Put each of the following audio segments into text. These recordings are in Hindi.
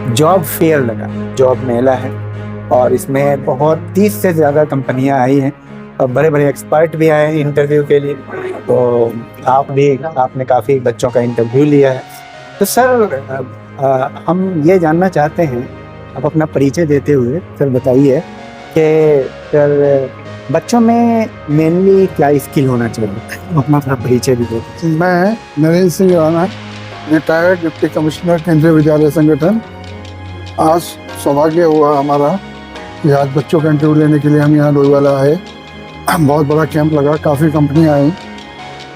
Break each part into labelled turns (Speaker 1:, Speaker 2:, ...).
Speaker 1: जॉब फेयर लगा, जॉब मेला है और इसमें बहुत 30 से ज़्यादा कंपनियां आई हैं और बड़े बड़े एक्सपर्ट भी आए हैं इंटरव्यू के लिए। तो आपने काफ़ी बच्चों का इंटरव्यू लिया है। तो सर हम ये जानना चाहते हैं, आप अपना परिचय देते हुए सर बताइए कि सर बच्चों में मेनली क्या स्किल होना चाहिए, अपना थोड़ा परिचय भी दो।
Speaker 2: मैं Narendra Singh Rana, retired deputy commissioner केंद्रीय विद्यालय संगठन। आज सौभाग्य हुआ हमारा कि आज बच्चों का इंटरव्यू लेने के लिए हम यहाँ लोईवाला आए। बहुत बड़ा कैंप लगा, काफ़ी कंपनियाँ आई।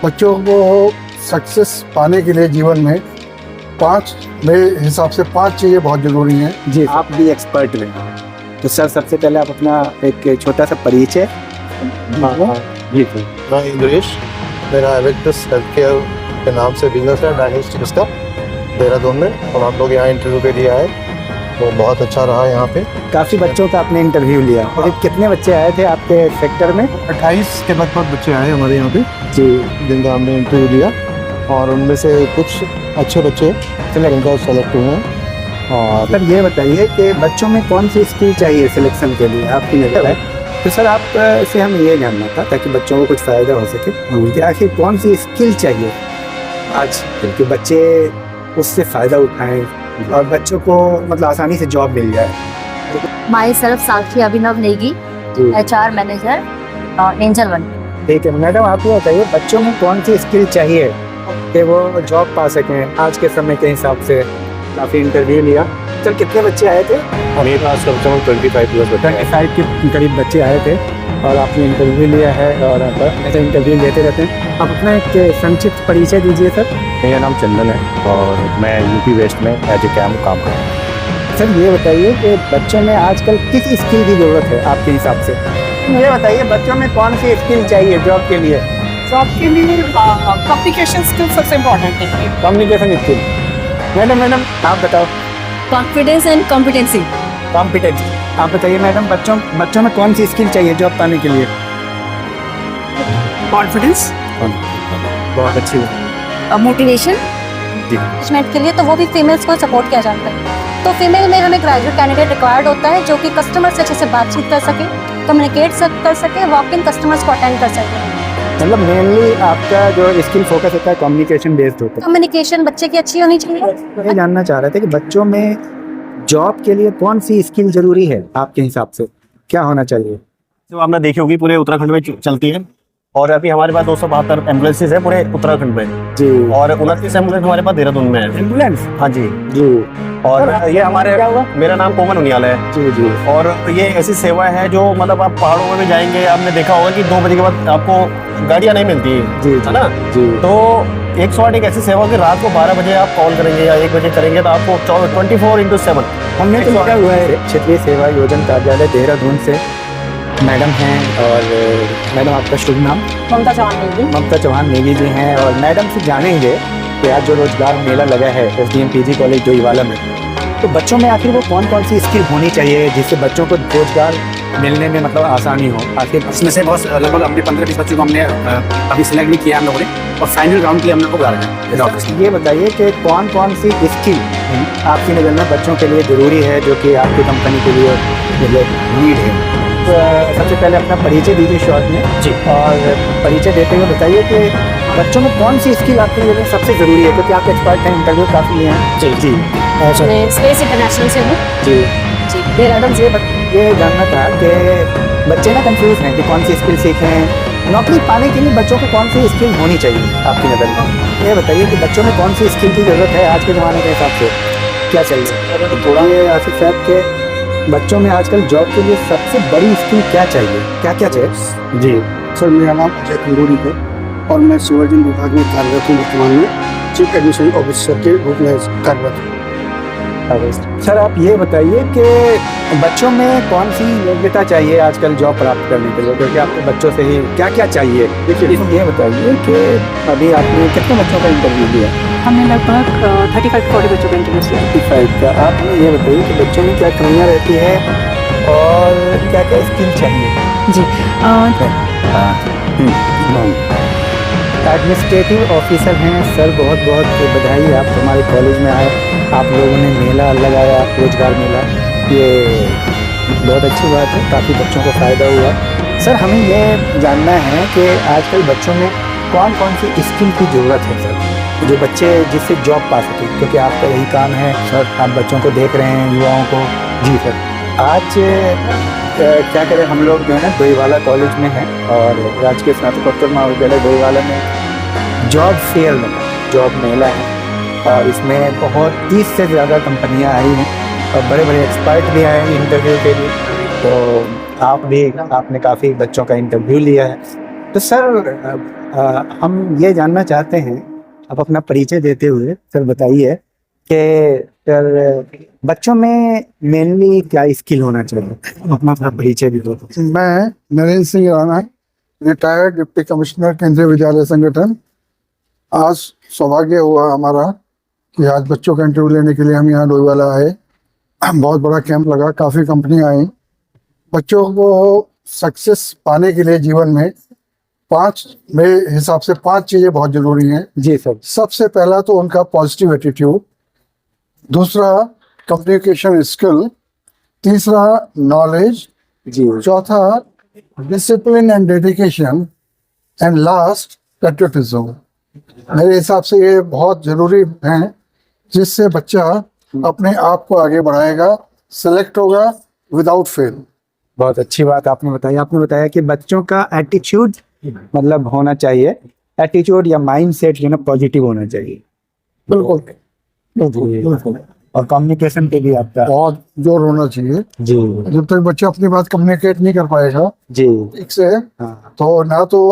Speaker 2: बच्चों को सक्सेस पाने के लिए जीवन में मेरे हिसाब से 5 चीज़ें बहुत ज़रूरी हैं।
Speaker 1: जी, आप भी एक्सपर्ट हैं तो सर सबसे पहले आप अपना एक छोटा सा परिचय।
Speaker 3: जी मैं इंद्रेश, मेरा एवेक्टस हेल्थ केयर के नाम से बिजनेस है, डायग्नोस्टिक्स का, देहरादून में। और आप लोग यहाँ इंटरव्यू के लिए आए तो बहुत अच्छा रहा। यहाँ पे
Speaker 1: काफ़ी बच्चों का आपने इंटरव्यू लिया और कितने बच्चे आए थे आपके सेक्टर में?
Speaker 3: 28 के लगभग बच्चे आए हमारे यहाँ पे,
Speaker 1: जी,
Speaker 3: जिनका हमने इंटरव्यू लिया और उनमें से कुछ अच्छे बच्चे सेलेक्ट हुए हैं। और
Speaker 1: सर ये बताइए कि बच्चों में कौन सी स्किल चाहिए सिलेक्शन के लिए आपकी नज़र है? तो सर आप से हमें ये जानना था ताकि बच्चों को कुछ फ़ायदा हो सके कि आखिर कौन सी स्किल चाहिए आज कि बच्चे उससे फ़ायदा उठाएं और बच्चों को मतलब आसानी से जॉब मिल जाए।
Speaker 4: My self Sakshi Abhinav Negi, HR manager, angel one.
Speaker 1: ठीक है मैडम, आप ये बताइए बच्चों में कौन सी स्किल चाहिए कि वो जॉब पा सकें आज के समय के हिसाब से? काफ़ी इंटरव्यू लिया। सर कितने बच्चे आए थे?
Speaker 3: मेरे पास कम से कम 25
Speaker 1: के करीब बच्चे आए थे और आपने इंटरव्यू लिया है और आप ऐसे इंटरव्यू लेते रहते हैं। आप अपना एक संक्षिप्त परिचय दीजिए सर।
Speaker 5: मेरा नाम चंदन है और मैं यूपी वेस्ट में एज ए कैम काम करता हूँ।
Speaker 1: सर ये बताइए कि बच्चों में आजकल किस स्किल की ज़रूरत है आपके हिसाब से? ये बताइए बच्चों में कौन सी स्किल चाहिए जॉब के लिए?
Speaker 6: जॉब के लिए कम्युनिकेशन स्किल सबसे इम्पोर्टेंट है।
Speaker 1: Communication skill. मैडम आप बताओ।
Speaker 4: Confidence and competency.
Speaker 1: कॉम्पिटेंस। आप बताइए मैडम बच्चों में कौन सी स्किल चाहिए जॉब पाने के लिए?
Speaker 6: कॉन्फिडेंस,
Speaker 1: बहुत अच्छी है।
Speaker 4: मोटिवेशन
Speaker 1: जी।
Speaker 4: मैनेजमेंट के लिए तो वो भी फीमेल्स को सपोर्ट किया जाता है। तो फीमेल में हमें ग्रेजुएट कैंडिडेट रिक्वायर्ड होता है जो कि कस्टमर से अच्छे से बातचीत कर सके, कम्युनिकेट कर सके, वॉक इन कस्टमर्स को अटेंड कर सके।
Speaker 1: मतलब मेनली आपका जो स्किल फोकस होता है कम्युनिकेशन बेस्ड होता है।
Speaker 4: कम्युनिकेशन बच्चे की अच्छी होनी चाहिए।
Speaker 1: ये जानना चाह रहे थे कि बच्चों में जॉब के लिए कौन सी स्किल जरूरी है आपके हिसाब से, क्या होना चाहिए?
Speaker 5: जो आपने देखी होगी पूरे उत्तराखंड में चलती है और अभी हमारे पास 272 एम्बुलेंसेज है पूरे उत्तराखंड में
Speaker 1: जी।
Speaker 5: और 29 एम्बुलेंस हमारे पास देहरादून में है।
Speaker 1: एम्बुलेंस?
Speaker 5: हाँ जी
Speaker 1: जी।
Speaker 5: और ये हमारे, मेरा नाम कोमल उनियाल है।
Speaker 1: जी जी।
Speaker 5: और ये ऐसी सेवा है जो मतलब आप पहाड़ों में भी जाएंगे, आपने देखा होगा कि 2 बजे के बाद आपको गाड़ियाँ नहीं मिलती
Speaker 1: जी
Speaker 5: है ना।
Speaker 1: जी।
Speaker 5: तो 108 एक ऐसी सेवा कि रात को 12 बजे आप कॉल करेंगे या 1 बजे करेंगे तो आपको 24/7
Speaker 1: हमने तो लिखा हुआ है क्षेत्रीय सेवा योजना कार्यालय देहरादून से मैडम हैं। और मैडम आपका शुभ नाम?
Speaker 4: ममता चौहान नेगी।
Speaker 1: ममता चौहान नेगी जी हैं। और मैडम से जानेंगे कि आज जो रोजगार मेला लगा है SDM PG कॉलेज जोईवाला में, तो बच्चों में आखिर वो कौन सी स्किल होनी चाहिए जिससे बच्चों को रोजगार मिलने में मतलब आसानी हो? आखिर
Speaker 7: इसमें से बहुत लगभग हमने 15-20 बच्चों को हमने अभी सिलेक्ट भी किया हम लोगों ने और फाइनल राउंड के लिए हम लोग को बुला रहे हैं।
Speaker 1: ये बताइए कि कौन सी स्किल आपकी नज़र में बच्चों के लिए ज़रूरी है जो कि आपकी कंपनी के लिए नीड है? तो सबसे पहले अपना परिचय दीजिए शॉर्ट में जी। और परिचय देते हुए बताइए कि बच्चों में कौन सी स्किल आपके लिए सबसे ज़रूरी है, क्योंकि आप एक्सपर्ट हैं, इंटरव्यू काफ़ी हैं। जी जी।
Speaker 4: मैं स्पेस इंटरनेशनल से हूँ
Speaker 1: जी
Speaker 4: जी।
Speaker 1: मैडम से ये जानना था कि बच्चे ना कंफ्यूज हैं कि कौन सी स्किल सीखें। नौकरी पाने के लिए बच्चों को कौन सी स्किल होनी चाहिए आपकी नज़र में? ये बताइए कि बच्चों में कौन सी स्किल की ज़रूरत है आज के ज़माने के हिसाब से, क्या चाहिए? थोड़ा ये आसिफ साहब के बच्चों में आजकल जॉब के लिए सबसे बड़ी स्किल क्या चाहिए, क्या चाहिए?
Speaker 2: जी सर, मेरा नाम अजय खंडूरी है और मैं सिवर्जन विभाग में कार्यरत हूँ। वर्तमान में चीफ एडमिशन ऑफिसर के रूप में कार्यरत हूँ।
Speaker 1: सर आप ये बताइए कि बच्चों में कौन सी योग्यता चाहिए आजकल जॉब प्राप्त करने के लिए, क्योंकि आपको बच्चों से ही क्या चाहिए? देखिए ये बताइए कि अभी आपने कितने बच्चों का इंटरव्यू दिया?
Speaker 6: हमने लगभग 35-40 बच्चों का इंटरव्यू लिया।
Speaker 1: 35 का। आप हमें ये बताइए कि बच्चों में क्या कमियाँ रहती है और क्या स्किल चाहिए?
Speaker 6: जी।
Speaker 1: एडमिनिस्ट्रेटिव ऑफिसर हैं सर, बहुत बहुत बधाई, आप हमारे कॉलेज में आए, आप लोगों ने मेला लगाया, रोजगार मेला, ये बहुत अच्छी बात है, काफ़ी बच्चों को फ़ायदा हुआ। सर हमें ये जानना है कि आजकल बच्चों में कौन कौन सी स्किल की ज़रूरत है सर, जो बच्चे जिससे जॉब पा सकें, क्योंकि आपका यही काम है सर, आप बच्चों को देख रहे हैं, युवाओं को। जी सर, आज क्या करें, हम लोग जो है ना डोईवाला कॉलेज में हैं और राजकीय स्नातकोत्तर महाविद्यालय डोईवाला में जॉब फेयर लगा, जॉब मेला है और इसमें बहुत 30 से ज़्यादा कंपनियां आई हैं और बड़े बड़े एक्सपर्ट भी आए हैं इंटरव्यू के लिए। तो आपने काफ़ी बच्चों का इंटरव्यू लिया है। तो सर हम ये जानना चाहते हैं, आप अपना परिचय देते हुए सर बताइए कि सर बच्चों में मेनली क्या स्किल होना चाहिए, अपना परिचय भी दो।
Speaker 2: मैं Narendra Singh Rana, retired deputy commissioner केंद्रीय विद्यालय संगठन। आज सौभाग्य हुआ हमारा कि आज बच्चों का इंटरव्यू लेने के लिए हम यहाँ डोईवाला आए। बहुत बड़ा कैंप लगा, काफ़ी कंपनियाँ आई। बच्चों को सक्सेस पाने के लिए जीवन में मेरे हिसाब से 5 चीज़ें बहुत ज़रूरी हैं।
Speaker 1: जी सर।
Speaker 2: सबसे पहला तो उनका पॉजिटिव एटीट्यूड, दूसरा कम्युनिकेशन स्किल, तीसरा नॉलेज,
Speaker 1: जी
Speaker 2: चौथा discipline and dedication, and last patriotism. मेरे हिसाब से ये बहुत ज़रूरी हैं, जिससे बच्चा अपने आप को आगे बढ़ाएगा, सेलेक्ट होगा विदाउट फेल।
Speaker 1: बहुत अच्छी बात आपने बताया कि बच्चों का एटीट्यूड मतलब होना चाहिए, एटीट्यूड या माइंड सेट जो है ना पॉजिटिव होना चाहिए।
Speaker 2: बिल्कुल बिल्कुल।
Speaker 1: और कम्युनिकेशन पे भी आपका
Speaker 2: बहुत जोर होना चाहिए।
Speaker 1: जी
Speaker 2: जब तक बच्चा अपनी बात कम्युनिकेट नहीं कर पाएगा
Speaker 1: जी
Speaker 2: ठीक से,
Speaker 1: हाँ
Speaker 2: तो ना तो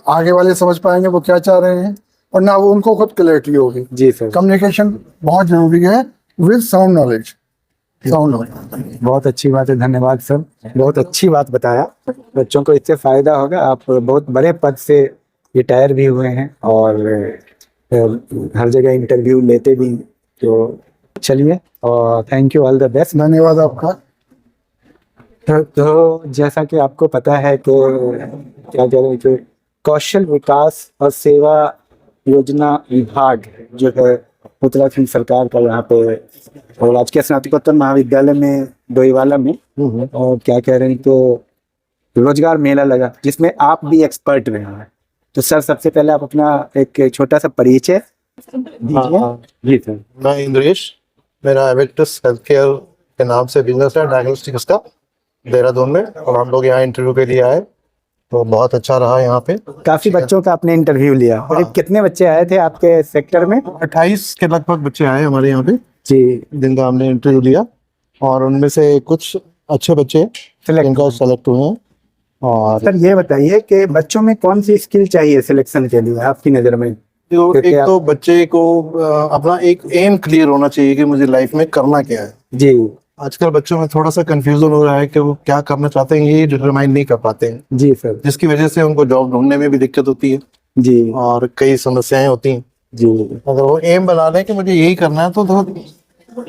Speaker 2: आगे वाले समझ पाएंगे वो क्या चाह रहे हैं और ना वो उनको खुद क्लैरिटी होगी।
Speaker 1: जी सर,
Speaker 2: कम्युनिकेशन बहुत जरूरी है विद साउंड नॉलेज।
Speaker 1: बहुत अच्छी बात है, धन्यवाद सर, बहुत अच्छी बात बताया। बच्चों को इससे फायदा होगा। आप बहुत बड़े पद से रिटायर भी हुए हैं और हर जगह इंटरव्यू लेते भी, तो चलिए और thank you, all the best.
Speaker 2: धन्यवाद आपका।
Speaker 1: तो जैसा कि आपको पता है कि क्या कह रहे हैं कि कौशल विकास और सेवा योजना विभाग जो है उत्तराखंड सरकार का यहाँ पे और राजकीय स्नातकोत्तर महाविद्यालय में डोईवाला में और क्या कह रहे हैं तो रोजगार मेला लगा, जिसमें आप भी एक्सपर्ट रहे हैं। तो सर सबसे पहले आप अपना एक छोटा सा परिचय दीजिए। जी सर।
Speaker 3: मैं इंद्रेश, मेरा एवेक्टस हेल्थ केयर के नाम से बिजनेस है, डायग्नोस्टिक्स का, देहरादून में। और हम लोग यहाँ इंटरव्यू के लिए आए, तो बहुत अच्छा रहा यहाँ पे।
Speaker 1: काफी बच्चों का आपने इंटरव्यू लिया और कितने बच्चे आए थे आपके सेक्टर में?
Speaker 3: 28 के लगभग बच्चे आए हमारे यहाँ पे,
Speaker 1: जी,
Speaker 3: जिनका हमने इंटरव्यू लिया और उनमें से कुछ अच्छे बच्चे जिनका सेलेक्ट हुए हैं। और
Speaker 1: सर ये बताइए कि बच्चों में कौन सी स्किल चाहिए सिलेक्शन के लिए आपकी नज़र में?
Speaker 3: एक तो बच्चे को अपना एक एम क्लियर होना चाहिए कि मुझे लाइफ में करना क्या है।
Speaker 1: जी,
Speaker 3: आजकल बच्चों में थोड़ा सा कंफ्यूजन हो रहा है कि वो क्या करना चाहते हैं, ये डिटरमाइन नहीं कर पाते हैं।
Speaker 1: जी सर।
Speaker 3: जिसकी वजह से उनको जॉब ढूंढने में भी दिक्कत होती है
Speaker 1: जी
Speaker 3: और कई समस्याएं होती हैं।
Speaker 1: जी,
Speaker 3: अगर वो एम बना लें कि मुझे यही करना है, तो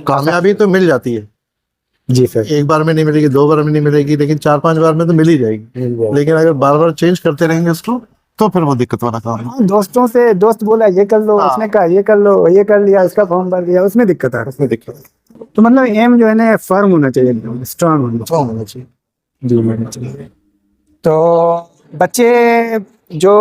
Speaker 3: कामयाबी तो मिल जाती है।
Speaker 1: जी सर।
Speaker 3: एक बार में नहीं मिलेगी, 2 बार में नहीं मिलेगी, लेकिन 4-5 बार में तो मिल ही जाएगी। लेकिन अगर बार बार चेंज करते रहेंगे उसको, तो फिर वो दिक्कत वाला काम है।
Speaker 1: दोस्तों से दोस्त बोला ये कर लो, उसने कहा ये कर लो, ये कर लिया, उसका फॉर्म भर दिया, उसमें दिक्कत आ रही है।
Speaker 3: उसमें दिक्कत
Speaker 1: तो मतलब एम जो है ना फर्म होना चाहिए, स्ट्रांग
Speaker 3: होना चाहिए।
Speaker 1: जी होना चाहिए। तो बच्चे जो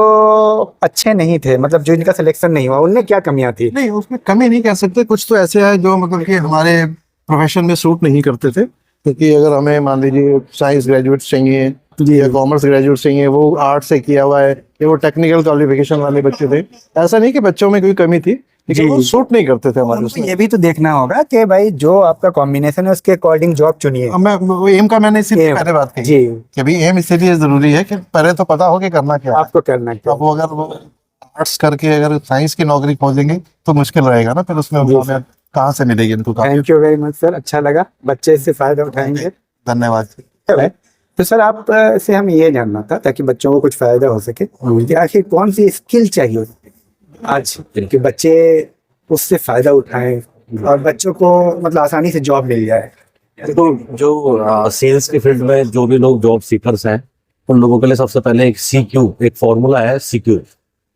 Speaker 1: अच्छे नहीं थे, मतलब जो इनका सिलेक्शन नहीं हुआ, उनमें क्या कमियां थी?
Speaker 3: नहीं, उसमें कमी नहीं कह सकते। कुछ तो ऐसे हैं जो मतलब कि हमारे प्रोफेशन में सूट नहीं करते थे, क्योंकि अगर हमें मान लीजिए साइंस ग्रेजुएट्स चाहिए या कॉमर्स ग्रेजुएट चाहिए, वो आर्ट से किया हुआ है या वो टेक्निकल क्वालिफिकेशन वाले बच्चे थे। ऐसा नहीं कि बच्चों में कोई कमी थी, लेकिन वो सूट नहीं करते थे हमारे उसमें।
Speaker 1: ये भी तो देखना होगा कि भाई जो आपका कॉम्बिनेशन है उसके अकॉर्डिंग जॉब चुनिए।
Speaker 3: मैं एम का मैंने इसीलिए पहले बात की
Speaker 1: जी
Speaker 3: कि भाई एम इसलिए जरूरी है कि पहले तो पता हो कि करना क्या है।
Speaker 1: आपको करना क्या।
Speaker 3: अब वो अगर वो आर्ट्स करके अगर साइंस की नौकरी खोजेंगे तो मुश्किल रहेगा ना, फिर उसमें कहाँ से मिलेगी इनको काम।
Speaker 1: Thank you very much sir, अच्छा लगा, बच्चे इससे फायदा उठाएंगे।
Speaker 3: धन्यवाद।
Speaker 1: तो सर आप से हम ये जानना था ताकि बच्चों को कुछ फायदा हो सके कि आखिर कौन सी स्किल चाहिए आज कि बच्चे उससे फायदा उठाएं और बच्चों को मतलब आसानी से जॉब मिल जाए।
Speaker 8: तो जो सेल्स के फील्ड में जो भी लोग जॉब सीकर्स हैं, उन लोगों के लिए सबसे पहले एक CQ, एक फॉर्मूला है CQ।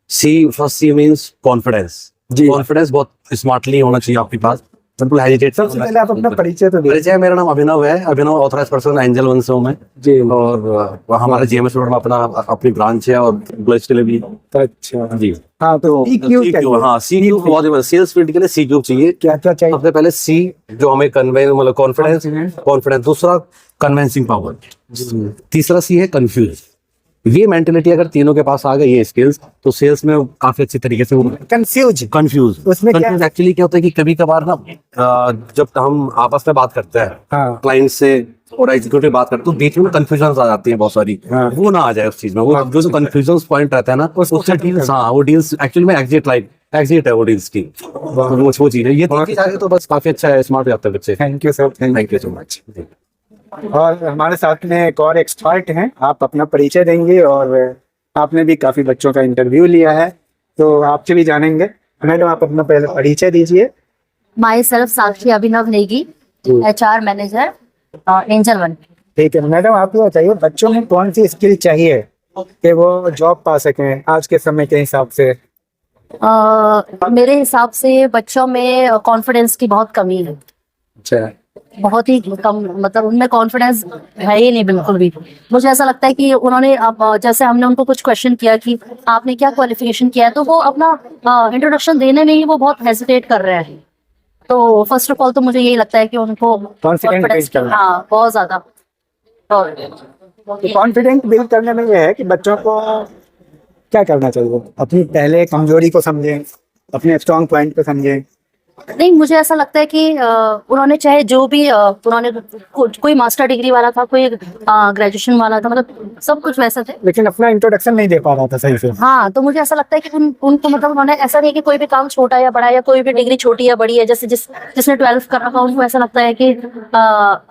Speaker 8: सी, फर्स्ट सी मीन्स कॉन्फिडेंस।
Speaker 1: जी।
Speaker 8: कॉन्फिडेंस बहुत स्मार्टली होना चाहिए आपके पास, बिल्कुल हेजिटेट।
Speaker 1: सबसे पहले आप अपना परिचय तो दीजिए।
Speaker 8: परिचय, मेरा नाम अभिनव है, अभिनव ऑथराइज पर्सन एंजल वन से हूँ मैं
Speaker 1: जी।
Speaker 8: और हमारे जीएमएस रोड में अपनी ब्रांच है और एम्प्लॉइज के लिए भी।
Speaker 1: अच्छा
Speaker 8: जी
Speaker 1: हाँ, तो CQ चाहिए।
Speaker 8: हाँ, सी बहुत सेल्स फील्ड के लिए सी क्यूब चाहिए।
Speaker 1: क्या क्या चाहिए?
Speaker 8: सबसे पहले सी, जो हमें कन्वे मतलब कॉन्फिडेंस। दूसरा कन्विंसिंग पावर। तीसरा सी है कंफ्यूज। ये मेंटेलिटी अगर तीनों के पास आ गई, ये स्किल्स, तो सेल्स में काफी अच्छी तरीके से कंफ्यूज
Speaker 1: उसमें क्या
Speaker 8: एक्चुअली क्या होता है कि कभी कभार ना जब हम आपस में बात करते हैं
Speaker 1: हाँ।
Speaker 8: क्लाइंट से और एग्जीक्यूटिव बात करते हैं, तो बीच में कंफ्यूजन आ जाती है बहुत सारी।
Speaker 1: हाँ।
Speaker 8: वो ना आ जाए उस चीज में, वो जो कंफ्यूजन पॉइंट रहता है ना, उससे डील्स, हाँ वो डील्स एक्चुअली में एग्जिट है वो डील्स की। तो वो चीज है, ये तीन चीज आ गई तो बस काफी अच्छा है, स्मार्ट हो जाते हैं बच्चे।
Speaker 1: Thank you sir,
Speaker 8: thank you so much.
Speaker 1: और हमारे साथ में एक और एक्सपर्ट हैं, आप अपना परिचय देंगे और आपने भी काफी बच्चों का इंटरव्यू लिया है तो आपसे भी जानेंगे। मैडम आप अपना पहले परिचय दीजिए।
Speaker 4: My self Sakshi Abhinav Negi, HR manager angel one.
Speaker 1: ठीक है मैडम, आप ये बताइए बच्चों में कौन सी स्किल चाहिए कि वो जॉब पा सकें आज के समय के हिसाब से?
Speaker 4: मेरे हिसाब से बच्चों में कॉन्फिडेंस की बहुत कमी है,
Speaker 1: अच्छा,
Speaker 4: बहुत ही कम, मतलब उनमें कॉन्फिडेंस है ही नहीं बिल्कुल भी। मुझे ऐसा लगता है कि उन्होंने अब जैसे हमने उनको कुछ क्वेश्चन किया कि आपने क्या क्वालिफिकेशन किया है, तो वो अपना इंट्रोडक्शन देने में ही वो बहुत हेजिटेट कर रहे हैं। तो फर्स्ट ऑफ ऑल तो मुझे यही लगता है कि उनको
Speaker 1: कॉन्फिडेंस करना।
Speaker 4: हाँ बहुत ज्यादा।
Speaker 1: कॉन्फिडेंट बिल्ड करने में ये है कि बच्चों को क्या करना चाहिए, अपनी पहले कमजोरी को समझें, अपने स्ट्रॉन्ग पॉइंट को समझें।
Speaker 4: नहीं, मुझे ऐसा लगता है कि उन्होंने चाहे जो भी उन्होंने कोई मास्टर डिग्री वाला था, कोई ग्रेजुएशन वाला था, मतलब सब कुछ वैसा थे,
Speaker 1: लेकिन अपना इंट्रोडक्शन नहीं दे पा रहा था सही से।
Speaker 4: हाँ, तो मुझे ऐसा लगता है कि उनको मतलब उन्होंने ऐसा नहीं कि कोई भी काम छोटा या बड़ा या कोई भी डिग्री छोटी या बड़ी है, जैसे जिसने 12th कर रखा, उनको ऐसा लगता है कि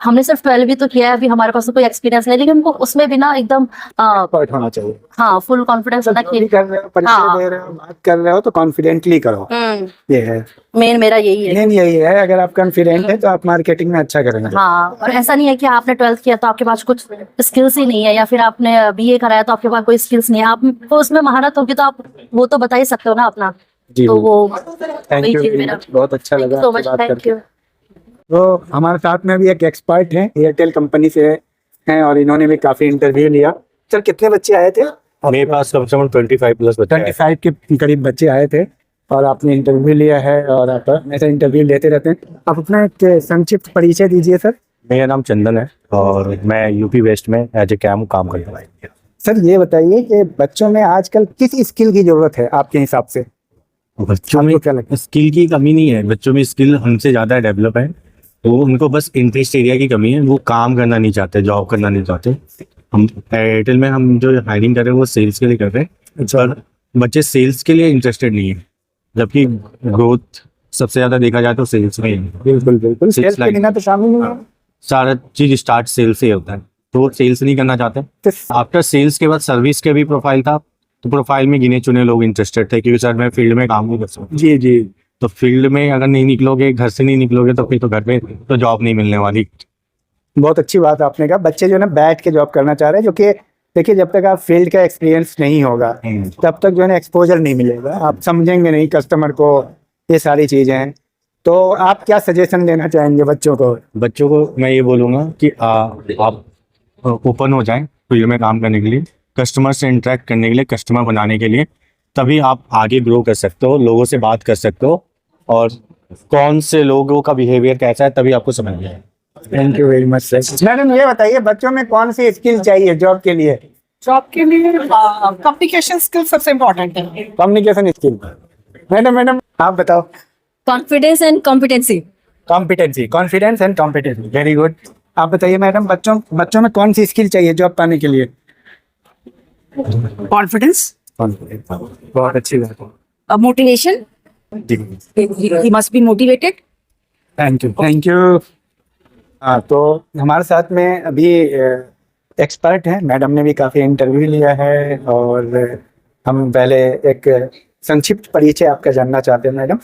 Speaker 4: हमने सिर्फ 12 ही तो किया है, अभी हमारे पास तो कोई एक्सपीरियंस नहीं, लेकिन उनको उसमें भी ना एकदम
Speaker 1: एक्सपर्ट होना चाहिए।
Speaker 4: हाँ फुल कॉन्फिडेंस होता है।
Speaker 1: कर रहे हो, परिचय दे रहे हो, बात कर रहे हो तो कॉन्फिडेंटली करो, ये है
Speaker 4: मेन मेरा यही है।
Speaker 1: मेन यही है, अगर आप कॉन्फिडेंट है तो आप मार्केटिंग में अच्छा करेंगे।
Speaker 4: हाँ, और ऐसा नहीं है कि आपने 12th किया तो आपके पास कुछ स्किल्स ही नहीं है, या फिर आपने BA कराया तो आपके पास कोई स्किल्स नहीं है। आपको उसमें महारत होगी तो आप वो तो बता ही सकते हो ना अपना।
Speaker 1: जी,
Speaker 4: तो वो
Speaker 1: थैंक यू, बहुत अच्छा लगा
Speaker 4: सो
Speaker 1: आपसे
Speaker 4: मच,
Speaker 1: बात
Speaker 4: थैंक
Speaker 1: करके।
Speaker 4: यू।
Speaker 1: तो हमारे साथ में भी एक एक्सपर्ट हैं, एयरटेल कंपनी से हैं और इन्होंने भी काफी इंटरव्यू लिया। सर कितने बच्चे आए थे?
Speaker 8: मेरे पास कम से कम 25 प्लस बच्चे हैं।
Speaker 1: 25 के करीब बच्चे आए थे और आपने इंटरव्यू लिया है और आप ऐसे इंटरव्यू लेते रहते हैं। आप अपना एक संक्षिप्त परिचय दीजिए सर।
Speaker 8: मेरा नाम चंदन है और मैं यूपी वेस्ट में एज ए कैम काम करता हूँ।
Speaker 1: सर ये बताइए कि बच्चों में आजकल किस स्किल की जरूरत है आपके हिसाब से?
Speaker 8: बच्चों में
Speaker 1: क्या लगता है?
Speaker 8: स्किल की कमी नहीं है, बच्चों में स्किल हमसे ज़्यादा डेवलप है, तो उनको बस इंटरेस्ट एरिया की कमी है। वो काम करना नहीं चाहते, जॉब करना नहीं चाहते। हम एयरटेल में हम जो हायरिंग कर रहे हैं वो सेल्स के लिए कर रहे हैं, पर बच्चे सेल्स के लिए इंटरेस्टेड नहीं है, जबकि ग्रोथ सबसे ज़्यादा देखा जाए तो सेल्स में ही है।
Speaker 1: बिल्कुल बिल्कुल, सेल्स के बिना तो शामिल नहीं है।
Speaker 8: सारा चीज स्टार्ट सेल्स से होता है, तो वो सेल्स नहीं करना चाहते।
Speaker 1: तो
Speaker 8: आफ्टर सेल्स के बाद सर्विस के भी प्रोफाइल था, तो प्रोफाइल में गिने चुने लोग इंटरेस्टेड थे, क्योंकि सर मैं फील्ड में काम नहीं कर सकता।
Speaker 1: जी जी,
Speaker 8: तो फील्ड में अगर नहीं निकलोगे, घर से नहीं निकलोगे, तो फिर तो घर में तो जॉब नहीं मिलने वाली।
Speaker 1: बहुत अच्छी बात आपने कहा। बच्चे जो है ना बैठ के जॉब करना चाह रहे हैं, जो कि देखिए जब तक आप फील्ड का एक्सपीरियंस नहीं होगा तब तक जो है ना एक्सपोजर नहीं मिलेगा, आप समझेंगे नहीं कस्टमर को, ये सारी चीजें हैं। तो आप क्या सजेशन देना चाहेंगे बच्चों को?
Speaker 8: बच्चों को मैं ये बोलूँगा कि आप ओपन हो जाएं फील्ड में काम करने के लिए, कस्टमर से इंटरेक्ट करने के लिए, कस्टमर बनाने के लिए, तभी आप आगे ग्रो कर सकते हो, लोगों से बात कर सकते हो, और कौन से लोगों का बिहेवियर कैसा है तभी आपको समझ में आएगा।
Speaker 1: Thank you very much sir. Madam ये बताइए बच्चों में कौन सी स्किल चाहिए जॉब के लिए?
Speaker 6: जॉब के लिए कम्युनिकेशन स्किल सबसे इम्पोर्टेंट है।
Speaker 1: Communication skill. मैडम आप बताओ।
Speaker 4: Confidence and competency.
Speaker 1: Competency, confidence and competency, very good. आप बताइए मैडम, बच्चों में कौन सी स्किल चाहिए जॉब पाने के लिए?
Speaker 6: कॉन्फिडेंस,
Speaker 1: बहुत अच्छी बात है।
Speaker 6: Motivation, he must be motivated.
Speaker 1: Thank you. हाँ, तो हमारे साथ में अभी एक्सपर्ट हैं, मैडम ने भी काफ़ी इंटरव्यू लिया है और हम पहले एक संक्षिप्त परिचय आपका जानना चाहते हैं मैडम।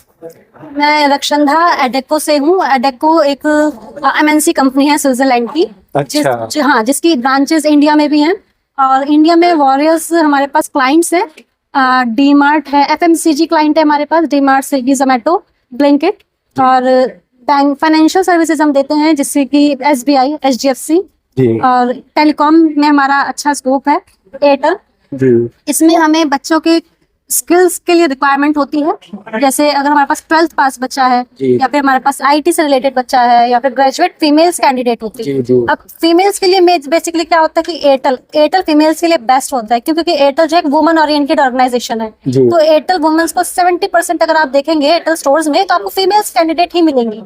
Speaker 4: मैं रक्षंधा एडेको से हूँ। एडेको एक MNC कंपनी है स्विट्जरलैंड की।
Speaker 1: अच्छा।
Speaker 4: हाँ, जिसकी ब्रांचेस इंडिया में भी हैं और इंडिया में वॉरियर्स हमारे पास क्लाइंट्स हैं
Speaker 9: डी मार्ट है, FMCG क्लाइंट है हमारे पास, डी मार्ट, स्विगी, जोमेटो, ब्लिंकिट। और बैंक फाइनेंशियल सर्विसेज हम देते हैं जिससे कि SBI, HDFC। और टेलीकॉम में हमारा अच्छा स्कोप है, एयरटेल। इसमें हमें बच्चों के स्किल्स के लिए रिक्वायरमेंट होती है, जैसे अगर हमारे पास 12th पास बच्चा है या फिर हमारे पास IT से रिलेटेड बच्चा है या फिर ग्रेजुएट फीमेल्स कैंडिडेट होती है। अब फीमेल्स के लिए बेसिकली क्या होता है कि एयरटेल फीमेल्स के लिए बेस्ट होता है, क्योंकि एयरटेल जो एक वुमन ओरिएंटेड ऑर्गेनाइजेशन है। तो एयरटेल वुमेन्स को 70% अगर आप देखेंगे एयरटेल स्टोर्स में तो आपको फीमेल्स कैंडिडेट ही मिलेंगे।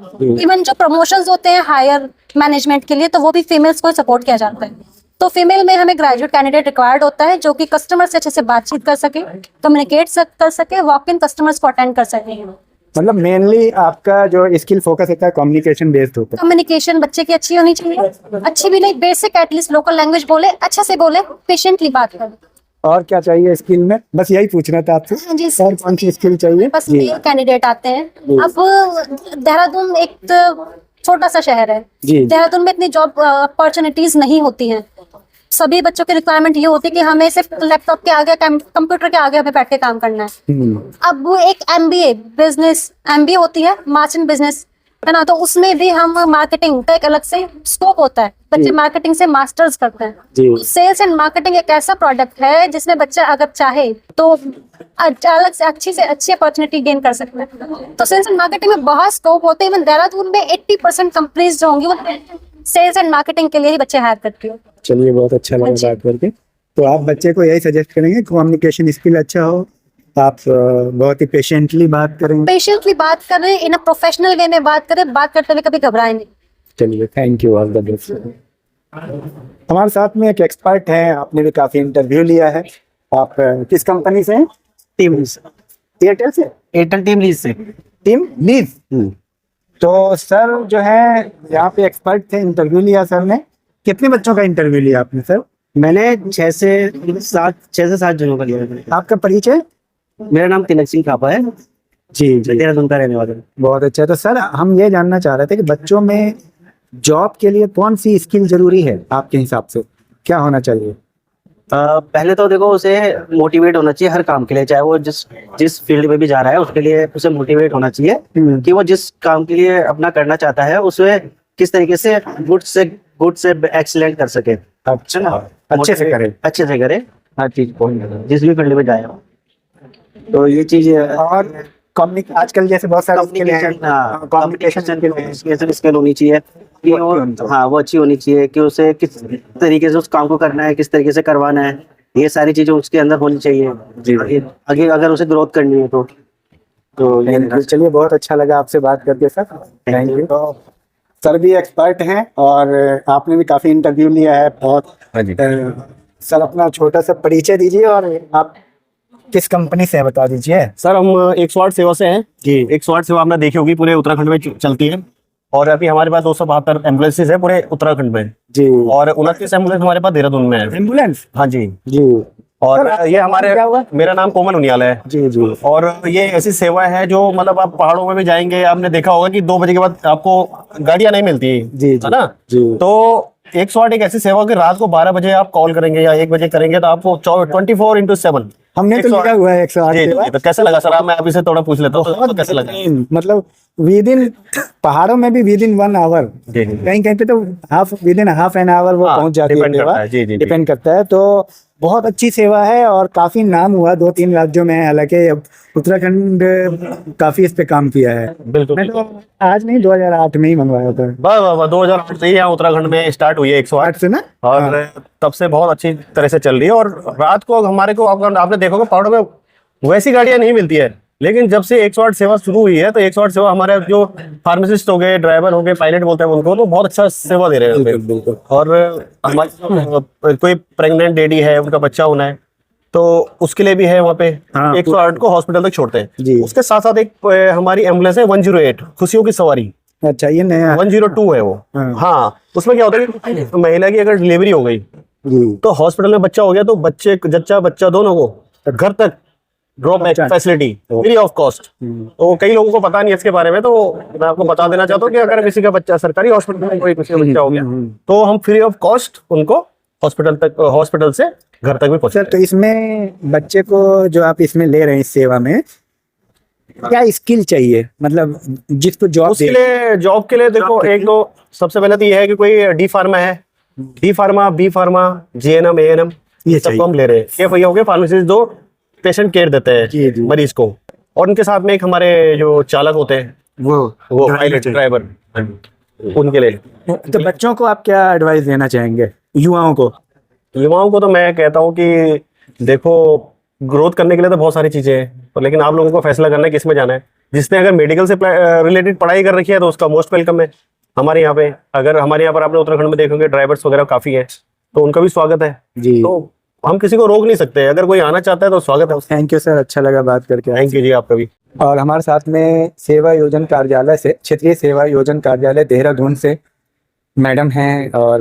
Speaker 9: इवन जो प्रमोशंस होते हैं हायर मैनेजमेंट के लिए तो वो भी फीमेल्स को सपोर्ट किया जाता है। तो फीमेल में हमें ग्रेजुएट कैंडिडेट रिक्वायर्ड होता है जो कि कस्टमर से अच्छे से बातचीत कर सके, कम्युनिकेट कर सके, वॉक इन कस्टमर्स को अटेंड कर सके।
Speaker 1: मतलब मेनली आपका जो स्किल फोकस होता है कम्युनिकेशन बेस्ड होता है।
Speaker 9: कम्युनिकेशन बच्चे की अच्छी होनी चाहिए, अच्छी भी नहीं बेसिक एटलीस्ट लोकल लैंग्वेज बोले, अच्छे से बोले, पेशेंटली बात करे।
Speaker 1: और क्या चाहिए स्किल में? बस यही पूछना था आपसे।
Speaker 9: हाँ जी,
Speaker 1: और कौन सी स्किल चाहिए?
Speaker 9: बस मेल कैंडिडेट आते हैं। अब देहरादून एक छोटा सा शहर है, देहरादून में इतनी जॉब अपॉर्चुनिटीज नहीं होती हैं। सभी बच्चों की रिक्वायरमेंट ये होती है कि हमें सिर्फ लैपटॉप के आगे, कंप्यूटर के आगे हमें बैठ के काम करना है। अब वो एक MBA होती है, मार्चेंट बिजनेस, है ना, तो उसमें भी हम मार्केटिंग का एक अलग से स्कोप होता है। बच्चे मार्केटिंग से मास्टर्स करते हैं। सेल्स एंड मार्केटिंग एक ऐसा प्रोडक्ट है जिसमें बच्चा अगर चाहे तो अलग से अच्छी अपॉर्चुनिटी गेन कर सकते हैं। तो सेल्स एंड मार्केटिंग में बहुत स्कोप होते हैं। इवन देहरादून में 80% कंपनीज जो होंगी वो सेल्स एंड मार्केटिंग के लिए ही बच्चे हायर करती है।
Speaker 1: चलिए, बहुत अच्छा लगा बात करके। तो आप बच्चे को यही सजेस्ट करेंगे कम्युनिकेशन स्किल अच्छा हो, आप बहुत ही पेशेंटली बात करें,
Speaker 9: इन अ प्रोफेशनल वे में बात करें, बात करते हुए कभी घबराए नहीं।
Speaker 1: चलिए, thank you, all the best. हमारे साथ में एक एक्सपर्ट हैं, आपने भी काफी इंटरव्यू लिया है। आप किस कंपनी से हैं?
Speaker 5: टीम लीज,
Speaker 1: एयरटेल से?
Speaker 5: एयरटेल टीम लीज से।
Speaker 1: Team lease. तो सर जो है यहाँ पे एक्सपर्ट थे, इंटरव्यू लिया सर ने। कितने बच्चों का इंटरव्यू लिया आपने सर?
Speaker 5: मैंने 6 से 7 जनों का लिया।
Speaker 1: आपका परिचय?
Speaker 5: मेरा नाम तिलक सिंह थापा है
Speaker 1: जी जी,
Speaker 5: देहरादून का रहने वाला हूं।
Speaker 1: बहुत अच्छा। तो सर हम ये जानना चाह रहे थे कि बच्चों में जॉब के लिए कौन सी स्किल जरूरी है आपके हिसाब से, क्या होना चाहिए?
Speaker 5: पहले तो देखो उसे मोटिवेट होना चाहिए हर काम के लिए, चाहे वो जिस फील्ड में भी जा रहा है उसके लिए उसे मोटिवेट होना चाहिए कि वो जिस काम के लिए अपना करना चाहता है उसे किस तरीके से गुड से एक्सीलेंट कर सके।
Speaker 1: अच्छा, अच्छे से करे
Speaker 5: हर चीज को, जिस भी फील्ड में जाए। तो ये चीज
Speaker 1: और आजकल जैसे बहुत सारे
Speaker 5: कम्युनिकेशन स्किल होनी चाहिए कि वो अच्छी होनी चाहिए कि उसे किस तरीके से उस काम को करना है, किस तरीके से करवाना है, ये सारी चीजें उसके अंदर होनी चाहिए आगे अगर उसे ग्रोथ करनी है तो
Speaker 1: चलिए, बहुत अच्छा लगा आपसे बात करके सर, थैंक यू। तो सर भी एक्सपर्ट हैं और आपने भी काफी इंटरव्यू लिया है बहुत। सर अपना छोटा सा परिचय दीजिए और आप किस कंपनी से बता दीजिए।
Speaker 5: सर हम 108 सेवा से हैं जी। 108 सेवा आपने देखी होगी, पूरे उत्तराखंड में चलती है और अभी हमारे पास 272 एम्बुलेंसेज है पूरे उत्तराखंड में जी, और 29 एम्बुलेंस हमारे पास देहरादून में है।
Speaker 1: एम्बुलेंस?
Speaker 5: हाँ जी
Speaker 1: जी।
Speaker 5: और ये हमारे, मेरा नाम कोमल उनियाल है जी जी। और ये ऐसी सेवा है जो मतलब आप पहाड़ों में भी जाएंगे, आपने देखा होगा कि 2 बजे के बाद आपको गाड़ियां नहीं मिलती जी, है ना जी। तो 108 एक ऐसी सेवा कि रात को 12 बजे आप कॉल करेंगे या 1 बजे करेंगे तो आपको 24/7
Speaker 1: हमने तो लिखा हुआ है 108।
Speaker 5: तो कैसे लगा सर? आप मैं अभी से थोड़ा पूछ लेता हूँ, तो कैसे लगा?
Speaker 1: मतलब विद इन पहाड़ों में भी विद इन 1 आवर, कहीं कहीं पे तो with in half an hour वो पहुंच जाती है, डिपेंड करता है। तो बहुत अच्छी सेवा है और काफी नाम हुआ 2-3 राज्यों में, हालांकि उत्तराखंड काफी इस पे काम किया है। बिल्कुल, मैं तो आज नहीं 2008 में ही मंगवाया था।
Speaker 5: 2008 से ही यहाँ उत्तराखंड में स्टार्ट हुई है 108
Speaker 1: से ना,
Speaker 5: और तब से बहुत अच्छी तरह से चल रही है। और रात को हमारे को आपने देखोगे पहाड़ों में वैसी गाड़ियां नहीं मिलती है, लेकिन जब से 108 सेवा शुरू हुई है तो 108 सेवा हमारे जो फार्मासिस्ट हो गए, ड्राइवर हो गए, पायलट बोलते हैं उनको, तो बहुत अच्छा सेवा दे रहे हैं। बिल्कुल। और हमारे कोई प्रेग्नेंट लेडी है, उनका बच्चा होना है तो उसके लिए भी है वहाँ पे 108 को हॉस्पिटल तक छोड़ते हैं। उसके साथ साथ एक हमारी एम्बुलेंस है 108 खुशियों की सवारी।
Speaker 1: अच्छा, ये नया
Speaker 5: 102 है वो। हाँ, उसमें क्या होता है कि महिला की अगर डिलीवरी हो गई तो हॉस्पिटल में बच्चा हो गया तो बच्चा दोनों को घर तक drop back facility free of cost. तो कई लोगों को पता नहीं है इसके बारे में, तो मैं आपको बता देना चाहता हूँ कि अगर किसी का बच्चा सरकारी हॉस्पिटल में कोई किसी का बच्चा हो गया तो हम फ्री ऑफ कॉस्ट उनको हॉस्पिटल से घर तक भी
Speaker 1: सर
Speaker 5: पहुंचते
Speaker 1: तो इसमें बच्चे को जो आप इसमें ले रहे हैं इस सेवा में क्या स्किल चाहिए, मतलब जिसको जॉब
Speaker 5: उसके लिए जॉब के लिए देखो, एक तो सबसे पहले तो ये है कि कोई डी फार्मा है, D pharma, B pharma, GNM, ANM, ये सबको हम ले रहे हैं। ये भैया हो गए फार्मेसिस्ट जो पेशेंट केयर देते हैं मरीज को, और उनके साथ में एक हमारे जो चालक होते हैं वो पायलट ड्राइवर, उनके लिए।
Speaker 1: तो बच्चों को आप क्या एडवाइस देना चाहेंगे, युवाओं को
Speaker 5: तो मैं कहता हूँ कि देखो, ग्रोथ करने के लिए तो बहुत सारी चीजें हैं, तो लेकिन आप लोगों को फैसला करना है किस में जाना है। जिसने अगर मेडिकल से रिलेटेड पढ़ाई कर रखी है तो उसका मोस्ट वेलकम है हमारे यहाँ पे। अगर हमारे यहाँ पर आपने उत्तराखंड में देखोगे ड्राइवर्स वगैरह काफी है, तो उनका भी स्वागत है
Speaker 1: जी।
Speaker 5: तो हम किसी को रोक नहीं सकते, अगर कोई आना चाहता है तो स्वागत है।
Speaker 1: थैंक यू सर, अच्छा लगा बात करके।
Speaker 5: थैंक यू जी, आपका भी।
Speaker 1: और हमारे साथ में सेवा योजन कार्यालय से, क्षेत्रीय सेवा योजन कार्यालय देहरादून से मैडम हैं, और